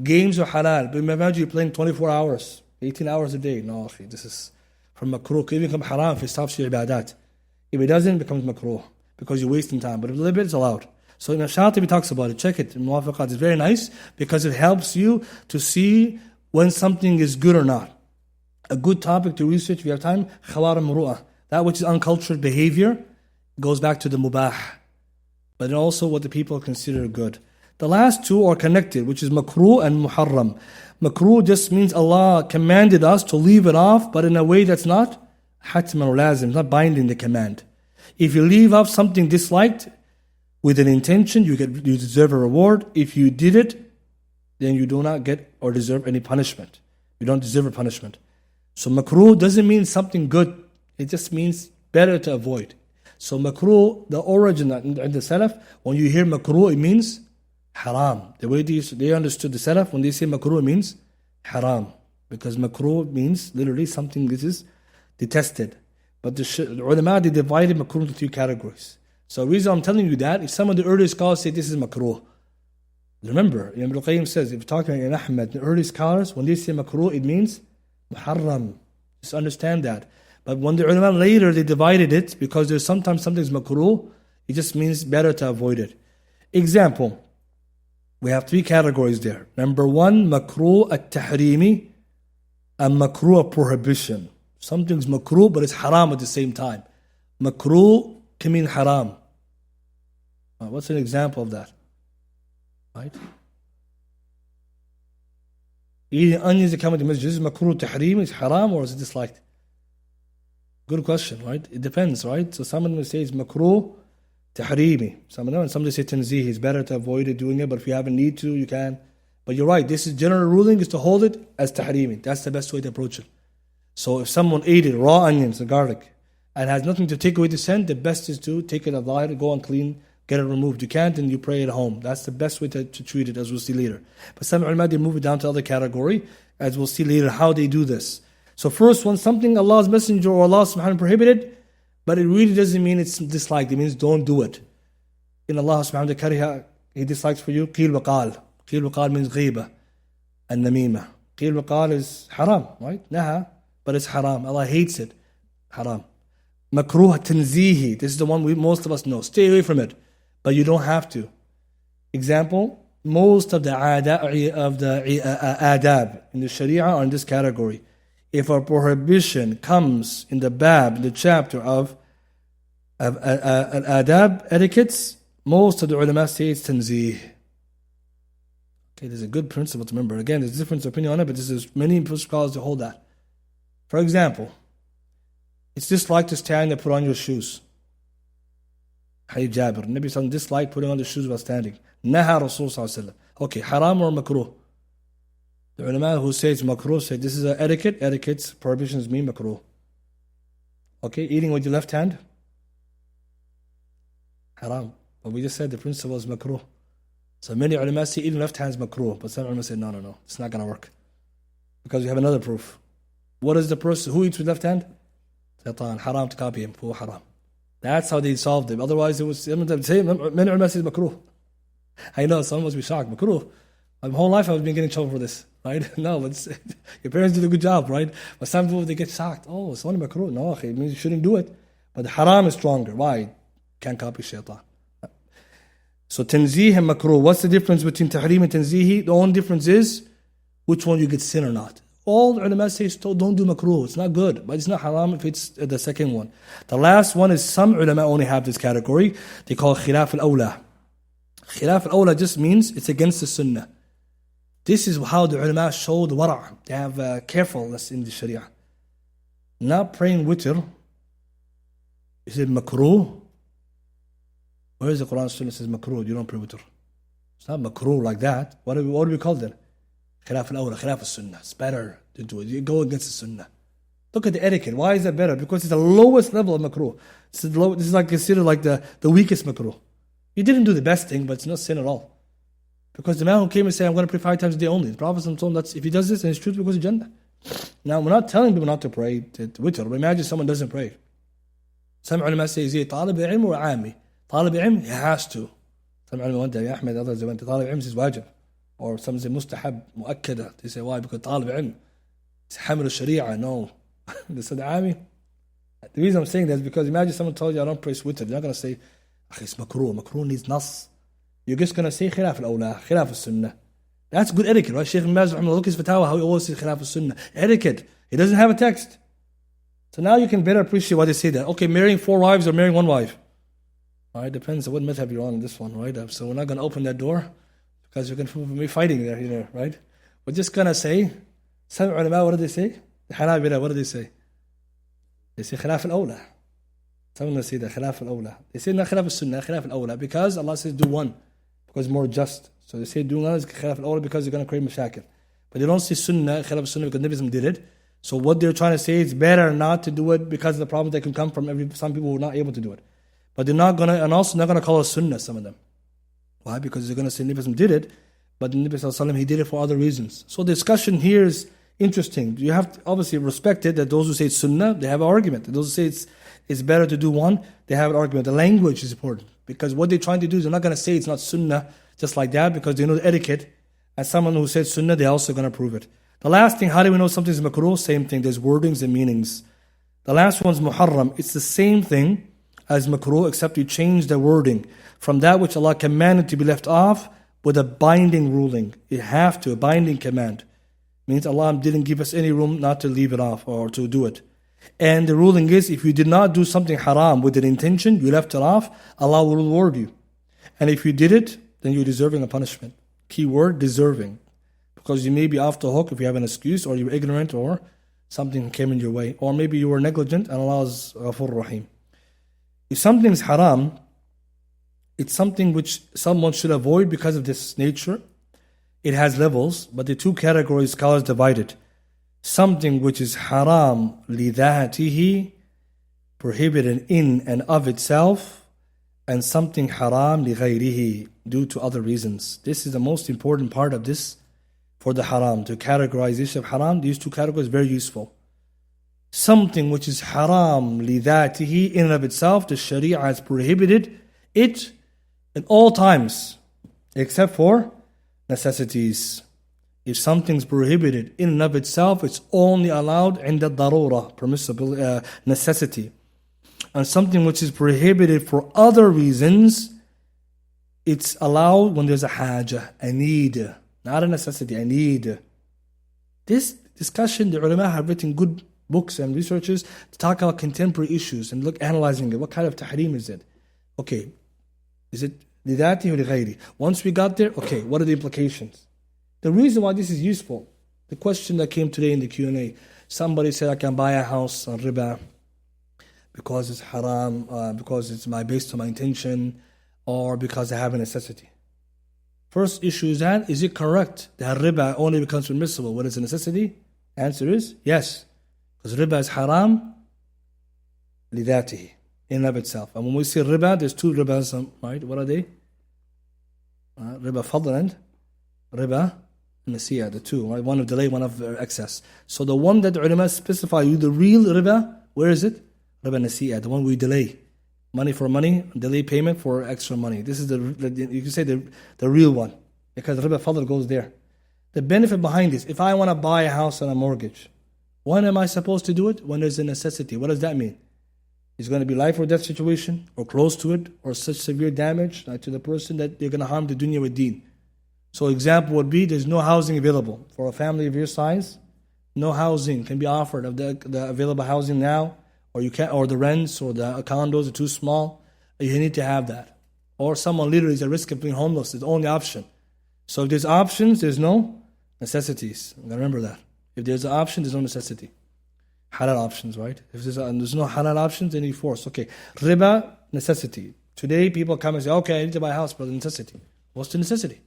Games are halal. But imagine you're playing 24 hours, 18 hours a day. No, akhi, this is from makruh. It can become haram if it stops your ibadat. If it doesn't, it becomes makruh, because you're wasting time. But a little bit, it's allowed. So Imam Shatibi talks about it. Check it. Muwafaqat is very nice, because it helps you to see when something is good or not. A good topic to research if you have time, khawar muru'ah. That which is uncultured behavior goes back to the mubah, but also what the people consider good. The last 2 are connected, which is makruh and muharram. Makruh just means Allah commanded us to leave it off, but in a way that's not hatman or lazim, not binding the command. If you leave off something disliked with an intention, you deserve a reward. If you did it, then you do not get or deserve any punishment. You don't deserve a punishment. So makruh doesn't mean something good. It just means better to avoid. So makruh, the origin in the Salaf, when you hear makruh, it means haram. The way they understood the Salaf, when they say makruh, it means haram. Because makruh means literally something that is detested. But the ulama, they divided makruh into 3 categories. So the reason I'm telling you that is some of the early scholars say this is makruh. Remember, Ibn al-Qayyim says, if you're talking about Ibn Ahmad, the early scholars, when they say makruh, it means muharram. Just understand that. But when the ulama later, they divided it, because there's sometimes something's makruh, it just means better to avoid it. Example, we have 3 categories there. Number 1, makruh at-tahrimi, and makruh of prohibition. Something's makruh, but it's haram at the same time. Makruh can mean haram. What's an example of that? Right? Eating onions that come into the masjid, is makruh tahrim, is haram, or is it disliked? Good question, right? It depends, right? So some of them say it's makruh, tahrimi. Some of them, say tanzih. It's better to avoid it, doing it, but if you have a need to, you can. But you're right, this is general ruling is to hold it as tahrimi. That's the best way to approach it. So if someone ate it, raw onions and garlic, and has nothing to take away the scent, the best is to take it alive, go and clean, get it removed. You can't, and you pray at home. That's the best way to treat it, as we'll see later. But some ulama, they move it down to other category, as we'll see later how they do this. So first one, something Allah's Messenger or Allah subhanahu wa ta'ala prohibited, but it really doesn't mean it's disliked. It means don't do it. In Allah subhanahu wa ta'ala, He dislikes for you, qeel wa qaal. Qeel wa qaal means ghiba and namima. Qeel wa qaal is haram, right? Naha, but it's haram. Allah hates it. Haram. Makruh tanzihi. This is the one most of us know. Stay away from it. But you don't have to. Example, most of the adab in the Sharia are in this category. If a prohibition comes in the bab, in the chapter of adab, etiquettes, most of the ulama say it's tanzih. Okay, there's a good principle to remember. Again, there's different opinion on it, but there's many scholars that hold that. For example, it's disliked to stand and put on your shoes. Hadith Jabir, Nabi Sallallahu disliked putting on the shoes while standing. Naha Rasul Sallallahu. Okay, haram or makruh? The ulama who say it's makruh say this is an etiquette. Etiquette's prohibitions mean makruh. Okay, eating with your left hand? Haram. But we just said the principle is makruh. So many ulama say eating left hand is makruh. But some ulama say no. It's not going to work. Because we have another proof. What is the person who eats with left hand? Shaitan. Haram to copy him. Who haram. That's how they solved it. Otherwise, it was many ulama say makruh. I know, some must be shocked. Makruh. My whole life I've been getting in trouble for this. Right? No, but your parents did a good job, right? But some people, they get shocked. Oh, it's only makruh. No, it means you shouldn't do it. But the haram is stronger. Why? Can't copy shaitan. So tanzih and makruh. What's the difference between tahrim and tanzihi? The only difference is which one you get sin or not. All the ulama say don't do makruh. It's not good. But it's not haram if it's the second one. The last one is some ulama only have this category. They call it khilaf al-awla. Khilaf al-awla just means it's against the sunnah. This is how the ulama show the wara'. They have carefulness in the sharia. Not praying witr. Is it makruh? Where is the Quran Sunnah says makruh? You don't pray witr. It's not makruh like that. What do we call it? Khilaf al-awla, khilaf al-sunnah. It's better to do it. You go against the sunnah. Look at the etiquette. Why is that better? Because it's the lowest level of makruh. This is like considered like the weakest makruh. You didn't do the best thing, but it's not sin at all. Because the man who came and said, I'm going to pray 5 times a day only. The Prophet told him that if he does this, then it's true because of Jannah. Now, we're not telling people not to pray to witr. But imagine someone doesn't pray. Some ulama say, is he talib ilm or ami? Talib ilm, he has to. Some ulama went there, Ahmed, others went to talib ilm, is wajib. Or some say mustahab, mu'akkada. They say, why? Because talib ilm. It's hamil al-sharia. No. They said, ami. The reason I'm saying that is because imagine someone told you, I don't pray witr. You're not going to say, it's makruh. Makruh needs nas. You're just going to say khilaf al-awla, khilaf al-sunnah. That's good etiquette, right? Sheikh Ibn Baz, look at his fatwa, how he always says khilaf al-sunnah. Etiquette. He doesn't have a text. So now you can better appreciate why they say that. Okay, marrying 4 wives or marrying 1 wife. All right, depends on what madhab you're on in this one, right? So we're not going to open that door because you're going to be fighting there, right? We're just going to say, some ulama, what do they say? The Hanabila, what do they say? They say khilaf al-awla. Some of them say that khilaf al-awla. They say not khilaf al-sunnah, khilaf al-awla, because Allah says do one, because it's more just. So they say doing one is khilaf al-awla because they're going to create mashakil. But they don't say sunnah, khilaf al-sunnah, because Nabi did it. So what they're trying to say is better not to do it because of the problems that can come from some people who are not able to do it. But they're not going to, and also not going to call it sunnah, some of them. Why? Because they're going to say Nabi did it, but the Nabi Sallallahu he did it for other reasons. So the discussion here is interesting. You have to obviously respect it that those who say it's sunnah, they have an argument. And those who say it's better to do one, they have an argument. The language is important because what they're trying to do is they're not going to say it's not sunnah just like that because they know the etiquette. And someone who said sunnah, they're also going to prove it. The last thing, how do we know something is makruh? Same thing, there's wordings and meanings. The last one's muharram. It's the same thing as makruh except you change the wording from that which Allah commanded to be left off with a binding ruling. You have to, a binding command. Means Allah didn't give us any room not to leave it off or to do it. And the ruling is if you did not do something haram with an intention, you left it off, Allah will reward you. And if you did it, then you're deserving a punishment. Key word, deserving. Because you may be off the hook if you have an excuse or you're ignorant or Something came in your way. Or maybe you were negligent and Allah is Ghafur Rahim. If something's haram, it's something which someone should avoid because of this nature. It has levels, but the two categories scholars divided. Something which is haram lidhatihi, prohibited in and of itself, and something haram lighayrihi, due to other reasons. This is the most important part of this for the haram. To categorize this of haram, these two categories are very useful. Something which is haram lidhatihi, in and of itself, the Sharia has prohibited it in all times, except for necessities. If something's prohibited in and of itself, it's only allowed in the darura, permissible necessity. And something which is prohibited for other reasons, it's allowed when there's a haja, a need, not a necessity, a need. This discussion, the ulama have written good books and researches to talk about contemporary issues and analyzing it. What kind of tahrim is it? Okay, is it lidati or lighayri? Once we got there, okay, what are the implications? The reason why this is useful, the question that came today in the Q&A, somebody said I can buy a house on riba because it's haram, because it's based on my intention, or because I have a necessity. First issue is that, is it correct that riba only becomes permissible when it's a necessity? Answer is yes, because riba is haram lidatihi, in and of itself. And when we say riba, there's two ribas, right? What are they? Riba fadl and riba nasiya, the two, right? One of delay, one of excess. So the one that ulama specify you, the real riba, where is it? Riba nasiya, the one we delay. Money for money, delay payment for extra money. This is you can say the real one, because riba fadl goes there. The benefit behind this, if I want to buy a house on a mortgage, when am I supposed to do it? When there's a necessity. What does that mean? It's going to be life or death situation, or close to it, or such severe damage to the person that they're going to harm the dunya with deen. So example would be, there's no housing available for a family of your size. No housing can be offered of the available housing now, or you can't, or the rents or the condos are too small. You need to have that. Or someone literally is at risk of being homeless. It's the only option. So if there's options, there's no necessities. Remember that. If there's an option, there's no necessity. Halal options, right? If there's no halal options, then you force. Okay, riba, necessity. Today people come and say, okay, I need to buy a house, but the necessity. What's the necessity?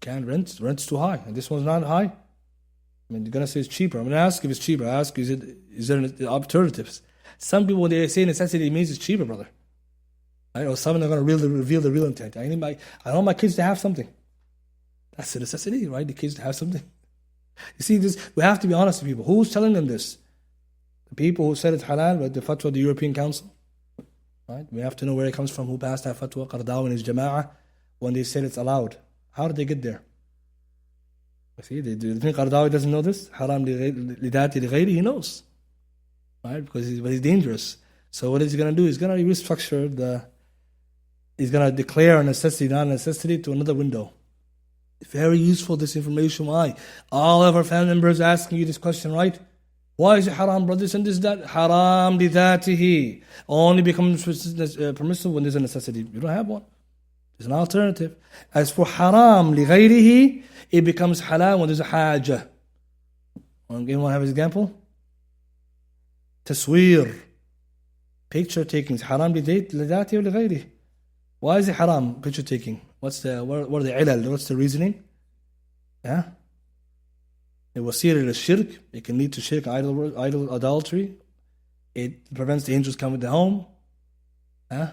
Can't rent. Rent's too high. And this one's not high. I mean, you're going to say it's cheaper. I'm going to ask if it's cheaper. I ask, is there alternatives? Some people, when they say necessity, it means it's cheaper, brother. Right? Or some are going to reveal the real intent. I want my kids to have something. That's a necessity, right? The kids to have something. You see, this, we have to be honest with people. Who's telling them this? The people who said it's halal, but the fatwa of the European Council. Right? We have to know where it comes from, who passed that fatwa, Qardawi and his jama'ah, when they said it's allowed. How did they get there? See, do you think Qardawi doesn't know this? Haram lidati lighayri, he knows. Right? Because he's dangerous. So what is he going to do? He's going to restructure he's going to declare a necessity, not a necessity, to another window. Very useful, this information. Why? All of our family members asking you this question, right? Why is it haram, brother? This and this, that. Haram lidatihi. Only becomes permissible when there's a necessity. You don't have one. There's an alternative. As for haram lighayrihi, it becomes halal when there's a haja. Anyone have an example? Tasweer. Picture taking. Haram lidatihi or lighayrihi? Why is it haram, picture taking? What are the ilal? What's the reasoning? Yeah? It wasir al-shirk. It can lead to shirk, idol adultery. It prevents the angels coming to the home. Yeah?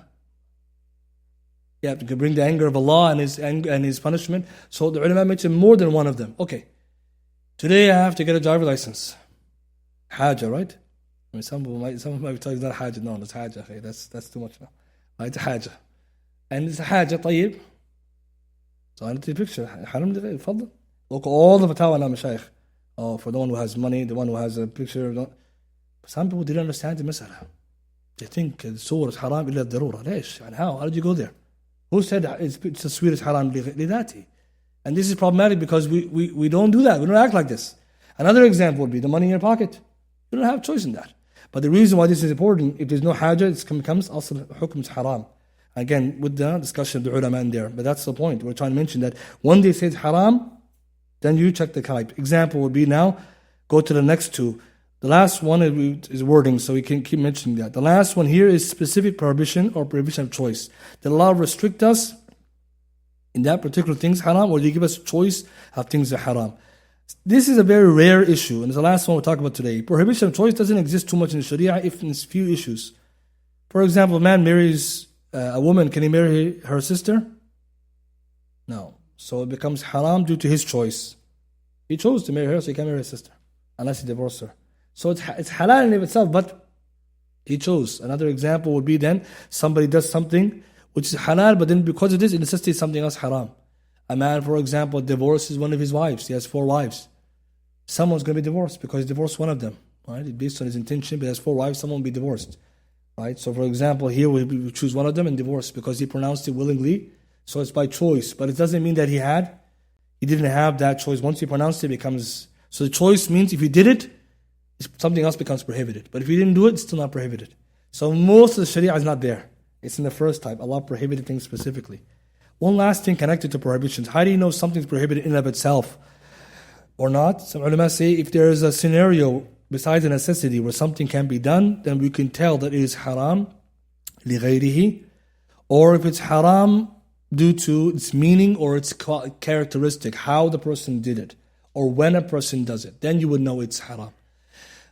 Yeah, it can bring the anger of Allah and His punishment. So the ulama mentioned more than one of them. Okay. Today I have to get a driver license. Haja, right? I mean, some might tell you it's not haja. No, it's haja. Okay, that's too much now. Right? It's haja. And it's haja, طيب. So I need to picture. Haram li ghayri, fadl. Look, all the fatawa na mashayikh. Oh, for the one who has money, the one who has a picture. But some people didn't understand the mas'ala. They think the surah is haram illa darura. Lesh? And how? How did you go there? Who said it's a sweet haram li dhati? And this is problematic because we don't do that. We don't act like this. Another example would be the money in your pocket. You don't have choice in that. But the reason why this is important, if there's no haja, it becomes asl hukm haram. Again, with the discussion of the ulama in there. But that's the point. We're trying to mention that when they say it's haram, then you check the type. Example would be now, Go to the next two. The last one is wording, so we can keep mentioning that. The last one here is specific prohibition or prohibition of choice. Did Allah restrict us in that particular thing's haram, or did He give us a choice of things that are haram? This is a very rare issue, and it's the last one we'll talk about today. Prohibition of choice doesn't exist too much in the Sharia, if in few issues. For example, a man marries a woman, can he marry her sister? No. So it becomes haram due to his choice. He chose to marry her, so he can't marry his sister, unless he divorced her. So it's halal in itself, but he chose. Another example would be then, somebody does something which is halal, but then because of this, it necessitates something else haram. A man, for example, divorces one of his wives. He has 4 wives. Someone's going to be divorced because he divorced one of them. Right? Based on his intention, but he has 4 wives, someone will be divorced. Right? So for example, here we choose one of them and divorce because he pronounced it willingly. So it's by choice. But it doesn't mean that he didn't have that choice. Once he pronounced it, it becomes... So the choice means if you did it, something else becomes prohibited. But if you didn't do it, it's still not prohibited. So most of the Sharia is not there. It's in the first type. Allah prohibited things specifically. One last thing connected to prohibitions. How do you know something's prohibited in and of itself or not? Some ulama say if there is a scenario besides a necessity where something can be done, then we can tell that it is haram لغيره, or if it's haram due to its meaning or its characteristic, how the person did it, or when a person does it, then you would know it's haram.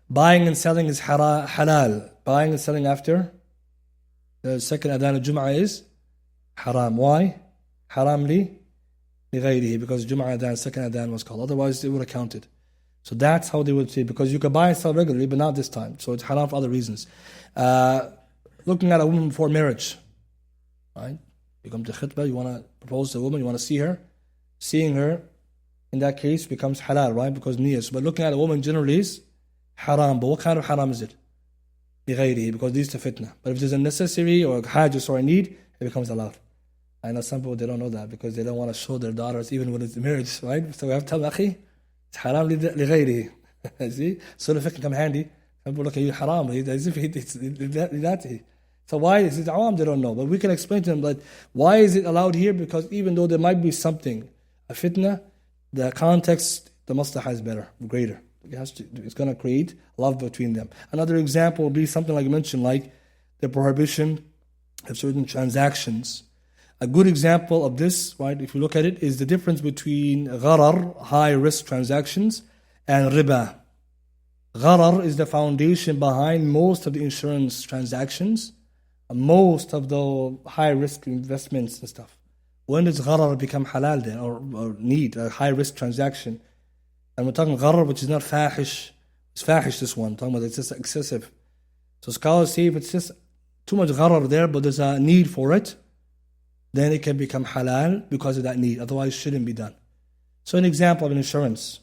Buying and selling is halal. Buying and selling after the second adhan of Jum'ah is haram. Why? Haram لغيره, because Jum'ah adhan, second adhan was called. Otherwise, they would have counted. So that's how they would say, because you can buy and sell regularly, but not this time. So it's haram for other reasons. Looking at a woman before marriage, right? You come to khutbah, you want to propose to a woman, you want to see her. Seeing her, in that case, becomes halal, right? Because niyas. But looking at a woman generally is haram. But what kind of haram is it? بغيره, because this is the fitna. But if there's a necessary or a hajjus or a need, it becomes allowed. I know some people, they don't know that because they don't want to show their daughters even when it's marriage, right? So we have to tell akhi, it's haram لغيره. See? So the fiqh come handy. Some people look at you, haram, as if it's so why is it awam? They don't know. But we can explain to them that why is it allowed here? Because even though there might be something, a fitna, the context, the maslahah is better, greater. It's going to create love between them. Another example would be something like I mentioned, like the prohibition of certain transactions. A good example of this, right, if you look at it, is the difference between gharar, high-risk transactions, and riba. Gharar is the foundation behind most of the insurance transactions, most of the high-risk investments and stuff. When does gharar become halal then, or need, a high-risk transaction? And we're talking gharar, which is not fahish. It's fahish, this one. Talking about it's just excessive. So scholars say if it's just too much gharar there, but there's a need for it, then it can become halal because of that need. Otherwise, it shouldn't be done. So an example of insurance.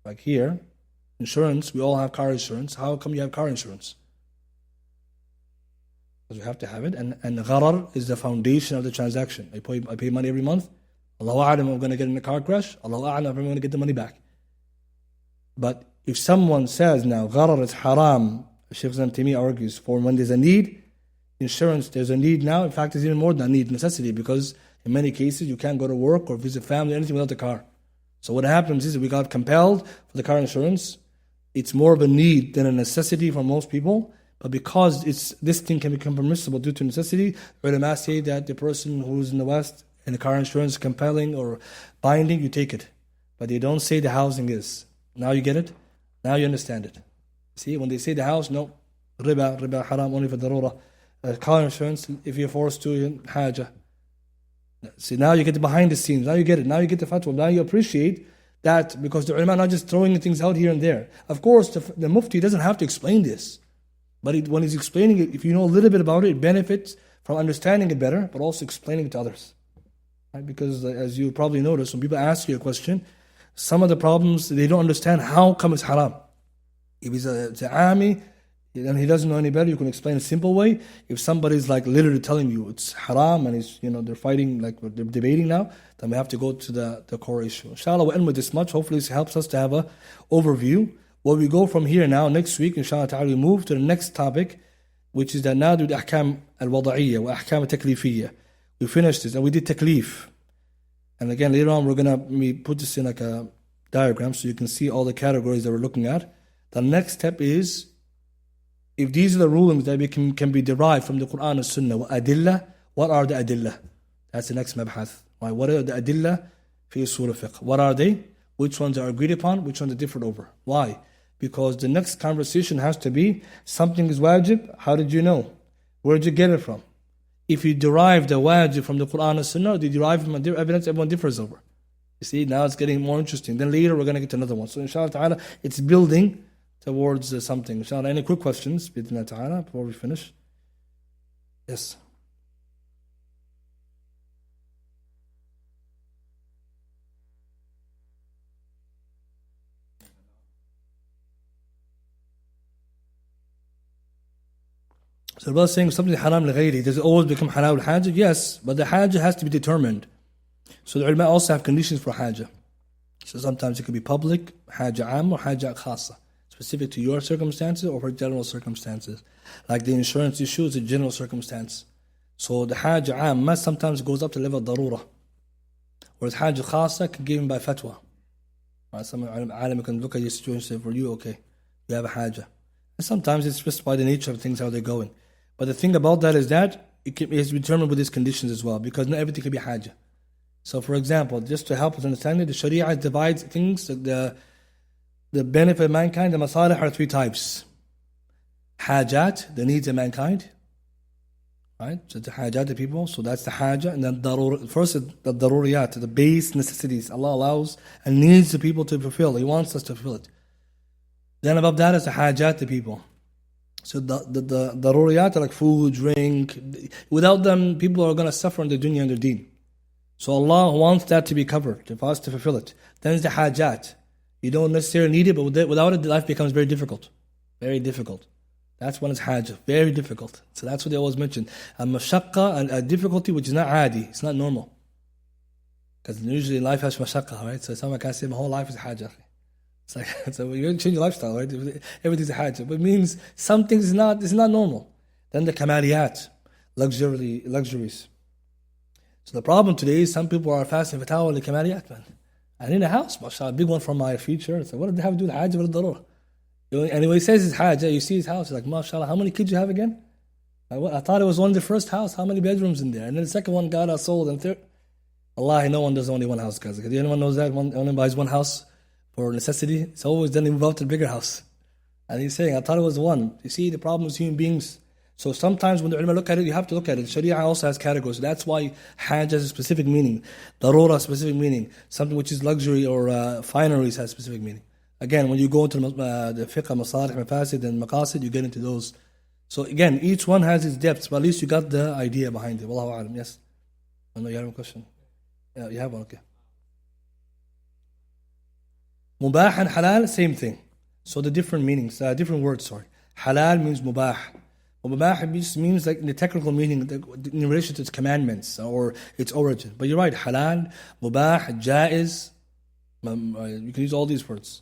Like here, insurance, we all have car insurance. How come you have car insurance? Because we have to have it. And gharar is the foundation of the transaction. I pay money every month. Allahu a'lam, I'm going to get in a car crash. Allahu a'lam, I'm going to get the money back. But if someone says now, gharar is haram, Shaykh Islam Taymiyyah argues, for when there's a need, insurance, there's a need now. In fact, there's even more than a need, necessity, because in many cases you can't go to work or visit family or anything without the car. So what happens is we got compelled for the car insurance. It's more of a need than a necessity for most people. But because this thing can become permissible due to necessity, ulama say that the person who's in the West and the car insurance is compelling or binding, you take it. But they don't say the housing is. Now you get it? Now you understand it. See, when they say the house, no, riba haram only for darura. Car insurance, if you're forced to, haja. See, now you get the behind the scenes. Now you get it. Now you get the fatwa. Now you appreciate that because the ulama are not just throwing things out here and there. Of course, the mufti doesn't have to explain this. But when he's explaining it, if you know a little bit about it, it benefits from understanding it better, but also explaining it to others. Right? Because as you probably notice, when people ask you a question, some of the problems, they don't understand how come it's haram. If he's a ami, and he doesn't know any better, you can explain a simple way. If somebody's like literally telling you it's haram and he's, they're fighting, like they're debating now, then we have to go to the core issue. Inshallah, we'll end with this much. Hopefully this helps us to have an overview. Where we go from here now, next week, inshallah ta'ala, we move to the next topic, which is the nadu al-ahkam al-wada'iyya wa ahkam al-taklifiyya. We finished this and we did taklif. And again, later on, we're going to put this in like a diagram so you can see all the categories that we're looking at. The next step is, if these are the rulings that can be derived from the Quran and Sunnah, adillah, what are the adillah? That's the next mabhath. Right? What are the adillah fi usul fiqh? What are they? Which ones are agreed upon? Which ones are differed over? Why? Because the next conversation has to be, something is wajib, how did you know? Where did you get it from? If you derive the wajib from the Quran and Sunnah, or do you derive from evidence everyone differs over? You see, now it's getting more interesting. Then later we're going to get to another one. So inshallah ta'ala, it's building towards something. Inshallah, any quick questions bismillah ta'ala before we finish? Yes. So the brother is saying something haram li-ghayri. Does it always become halal al-hajj? Yes, but the hajj has to be determined. So the ulama also have conditions for hajj. So sometimes it could be public, hajj am, or hajj khasa, specific to your circumstances or for general circumstances. Like the insurance issue is a general circumstance. So the hajj am sometimes goes up to the level of darura. Whereas hajj khasa can be given by fatwa. Some alim can look at your situation and say, for you, okay, you have a hajj. And sometimes it's just by the nature of things, how they're going. But the thing about that is that it is determined with these conditions as well, because not everything can be hajj. So for example, just to help us understand it, the Sharia divides things, the benefit of mankind, the masalih are three types. Hajat, the needs of mankind. Right? So the hajat, the people, so that's the hajat. And then first is the daruriyat, the base necessities Allah allows and needs the people to fulfill. He wants us to fulfill it. Then above that is the hajat, the people. So the daruriyat are like food, drink. Without them, people are going to suffer in the dunya and their deen. So Allah wants that to be covered, for us to fulfill it. Then is the hajat. You don't necessarily need it, but without it, life becomes very difficult. Very difficult. That's when it's hajj. Very difficult. So that's what they always mention. A mashaqqa, a difficulty which is not adi. It's not normal. Because usually life has mashaqqa, right? So someone can say, my whole life is hajj. It's like, so you change your lifestyle, right? Everything's a hajj. But it means something is not normal. Then the kamaliyat, luxuries. So the problem today is some people are fasting fatawa li kamaliyat, man. I need a house, mashallah, a big one for my future. So what did they have to do with hajj? What darurah? And when he says it's hajj, you see his house, like, mashallah, how many kids you have again? I thought it was one of the first house. How many bedrooms in there? And then the second one got sold. And third, Allah, no one does only one house, guys. If anyone knows that, only buys one house for necessity, it's always then they move out to the bigger house. And he's saying, I thought it was one. You see, the problem is human beings. So sometimes when the ulama look at it, you have to look at it. Sharia also has categories. That's why hajj has a specific meaning. Darura has a specific meaning. Something which is luxury or fineries has a specific meaning. Again, when you go into the fiqh, masalih, mafasid, and maqasid, you get into those. So again, each one has its depths, but at least you got the idea behind it. Wallahu alam. Yes? I know you have a question. Yeah, you have one, okay. Mubah and halal, same thing. So the different meanings, different words, sorry. Halal means mubah. Mubah means like in the technical meaning in relation to its commandments or its origin. But you're right, halal, mubah, jaiz, you can use all these words.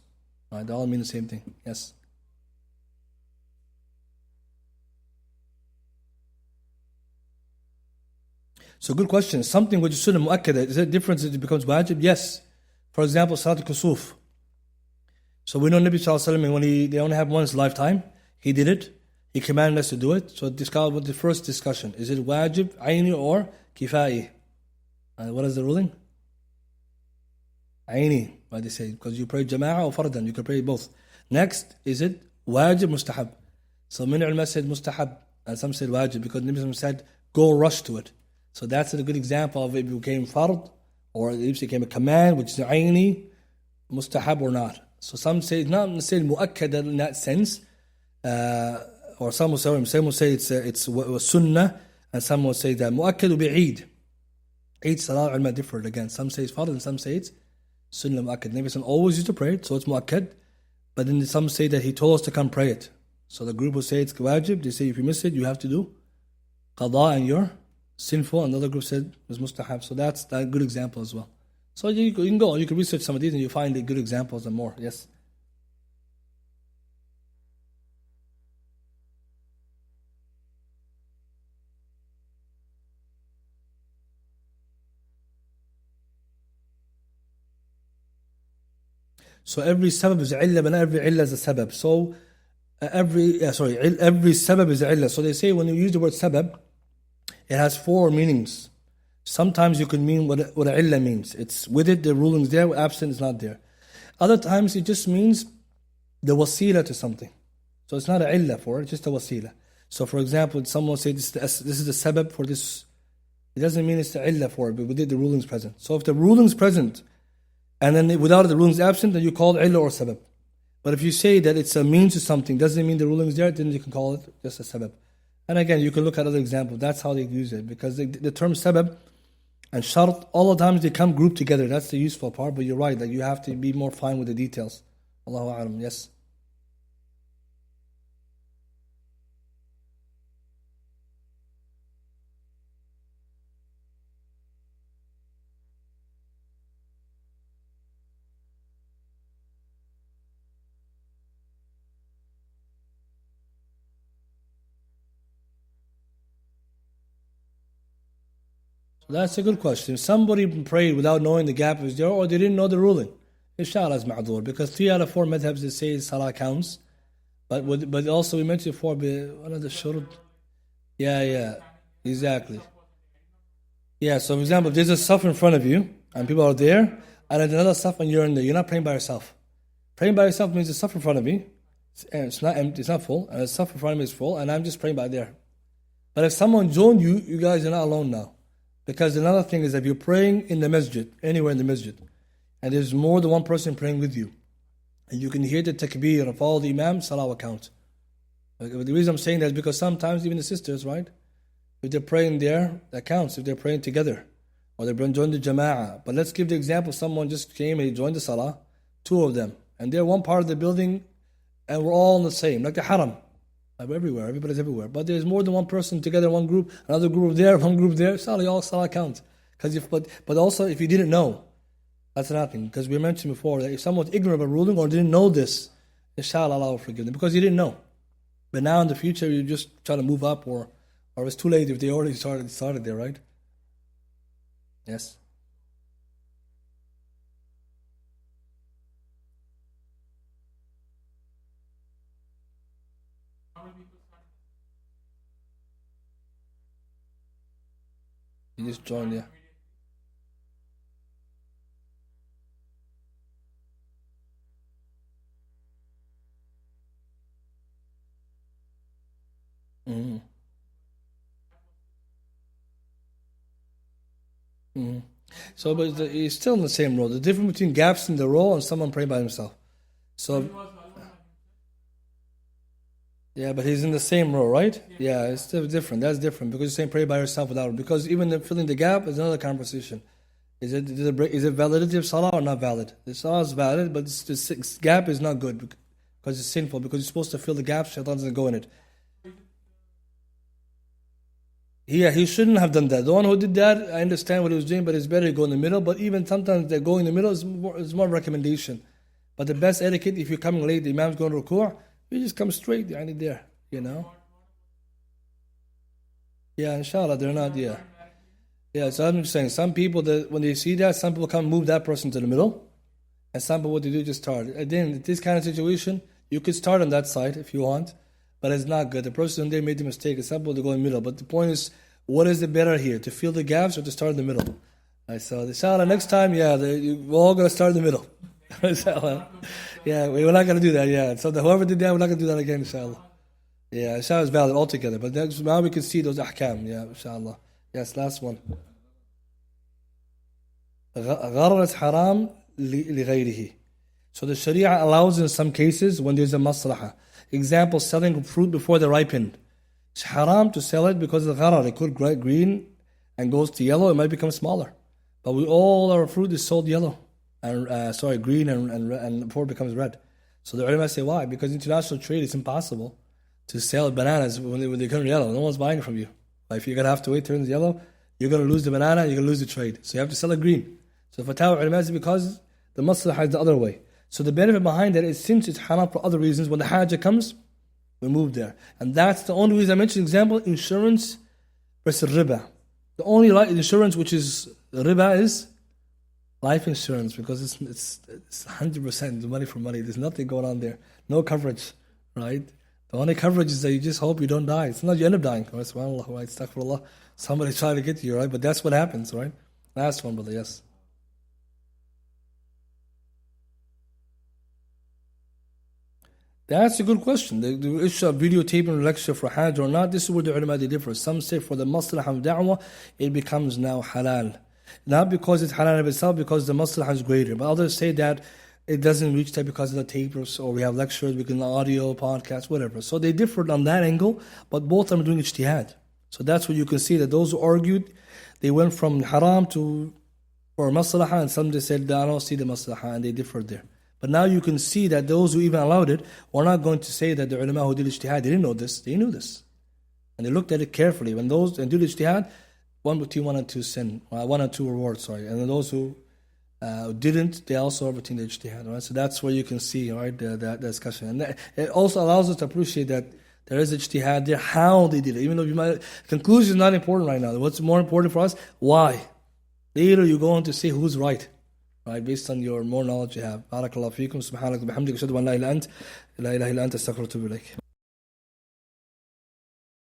Right, they all mean the same thing. Yes. So good question. Something which is sunnah mu'akkada, is there a difference if it becomes wajib? Yes. For example, Salat al-Kusuf. So we know Nabi Sallallahu Alaihi Wasallam, when they only have one in his lifetime, he did it. He commanded us to do it. So this was the first discussion. Is it wajib, aini, or kifai? What is the ruling? Aini, why they say, because you pray jama'ah or fardan, you can pray both. Next, is it wajib, mustahab? So many ulama said mustahab, and some said wajib, because Nabi said, go rush to it. So that's a good example of it became fard, or it became a command, which is aini, mustahab or not. So some say it's not necessarily mu'akkad in that sense, or some will say it's sunnah, and some will say that mu'akkad will be Eid. Eid salah ulama different again. Some say it's fard and some say it's sunnah mu'akkad. Nabi always used to pray it, so it's mu'akkad. But then some say that he told us to come pray it. So the group will say it's wajib. They say if you miss it, you have to do qada and you're sinful. Another group said it was mustahab. So that's a good example as well. So you can go, you can research some of these and you find the good examples and more. Yes. So every sabab is illah, but not every illah is a sabab. So every sabab is illah. So they say when you use the word sabab, it has four meanings. Sometimes you can mean what a illah means. It's with it, the ruling's there, absent is not there. Other times it just means the wasila to something. So it's not a illah for it, it's just a wasila. So for example, someone say this is the sabab for this. It doesn't mean it's the illah for it, but with it the ruling's present. So if the ruling's present, and then without it the ruling's absent, then you call it illah or sabab. But if you say that it's a means to something, doesn't mean the ruling's there, then you can call it just a sabab. And again, you can look at other examples. That's how they use it. Because the term sabab and shart, all the times they come grouped together. That's the useful part. But you're right, that you have to be more fine with the details. Allahu a'lam. Yes. That's a good question. If somebody prayed without knowing the gap was there, or they didn't know the ruling, inshallah is ma'dur. Because 3 out of 4 madhabs they say salah counts. But also we mentioned before, one of the shurut. Yeah, exactly. Yeah, so for example, if there's a saf in front of you, and people are there, and there's another saf and you're in there, you're not praying by yourself. Praying by yourself means the saf in front of me, and it's not empty, it's not full, and the saf in front of me is full, and I'm just praying by there. But if someone joined you, you guys are not alone now. Because another thing is, if you're praying in the masjid, anywhere in the masjid, and there's more than one person praying with you, and you can hear the takbir and follow the imam, salah will count. The reason I'm saying that is because sometimes even the sisters, right? If they're praying there, that counts. If they're praying together, or they're joined the jama'ah. But let's give the example, someone just came and he joined the salah, 2 of them, and they're one part of the building, and we're all in the same, like the haram. Everywhere, everybody's everywhere. But there's more than one person together, one group, another group there, one group there. Salah, all salah counts. But also, if you didn't know, that's another thing. Because we mentioned before that if someone's ignorant of a ruling or didn't know this, inshallah, Allah will forgive them. Because you didn't know. But now in the future, you just try to move up, or it's too late if they already started there, right? Yes. You just joined, yeah. Mm-hmm. Mm-hmm. So, but he's still in the same role. The difference between gaps in the role and someone praying by himself. So, yeah, but he's in the same row, right? Yeah, it's still different. That's different because you're saying pray by yourself without. Because even filling the gap is another conversation. Is it validity of salah or not valid? The salah is valid, but the gap is not good because it's sinful. Because you're supposed to fill the gap, shaitan doesn't go in it. Yeah, he shouldn't have done that. The one who did that, I understand what he was doing, but it's better to go in the middle. But even sometimes that going in the middle is more recommendation. But the best etiquette, if you're coming late, the imam's going to ruku', you just come straight, there, Yeah, inshallah, they're not, yeah. Yeah, so I'm just saying, some people, when they see that, some people come move that person to the middle, and some people, what they do, just start. Again, in this kind of situation, you could start on that side if you want, but it's not good. The person when they made the mistake, it's some people to go in the middle, but the point is, what is it better here, to fill the gaps or to start in the middle? Right, so inshallah, next time, we're all going to start in the middle. Inshallah. Yeah, we're not going to do that, yeah. So whoever did that, we're not going to do that again, inshallah. Yeah, inshallah is valid altogether. But now we can see those ahkam, yeah, inshallah. Yes, last one. غرر is haram لغيره. So the Sharia allows in some cases when there's a maslaha. Example, selling fruit before they ripen. It's haram to sell it because of the gharar. It could grow green and goes to yellow, it might become smaller. But all our fruit is sold yellow. Green and before it becomes red. So the ulama say why? Because international trade is impossible to sell bananas when they turn yellow. No one's buying from you. If you're gonna have to wait till it turns yellow, you're gonna lose the banana, you're gonna lose the trade. So you have to sell it green. So fatwa ulama is because the maslaha is the other way. So the benefit behind that is since it's haram for other reasons, when the haja comes, we move there. And that's the only reason I mentioned example, insurance versus riba. The only insurance which is riba is Life insurance, because it's 100% money for money. There's nothing going on there. No coverage, right? The only coverage is that you just hope you don't die. It's not you end up dying. Right? Subhanallah, right? Astaghfirullah. Somebody trying to get you, right? But that's what happens, right? Last one, brother, yes. That's a good question. The issue of videotaping a lecture for Hajj or not, this is where the ulama differ. Some say for the maslahah of da'wah, it becomes now halal. Not because it's halal of itself, because the maslahah is greater. But others say that it doesn't reach that because of the tapers, or we have lectures, we can audio, podcasts, whatever. So they differed on that angle, but both of them are doing ijtihad. So that's where you can see that those who argued, they went from haram to for maslahah, and some they said, I don't see the maslahah, and they differed there. But now you can see that those who even allowed it were not going to say that the ulama who did ijtihad, they didn't know this, they knew this. And they looked at it carefully. When those and did ijtihad, one between 1 and 2 sin, 1 and 2 rewards, sorry. And then those who didn't, they also are between the ijtihad, right? So that's where you can see, right, that discussion. And it also allows us to appreciate that there is ijtihad there, how they did it. Even though conclusion is not important right now. What's more important for us? Why? Later you go on to see who's right. Right, based on your more knowledge you have. Barakallahu feekum, subhanaka bihamdika, ashhadu an la ilaha illa anta, astaghfiruka wa atubu ilayk.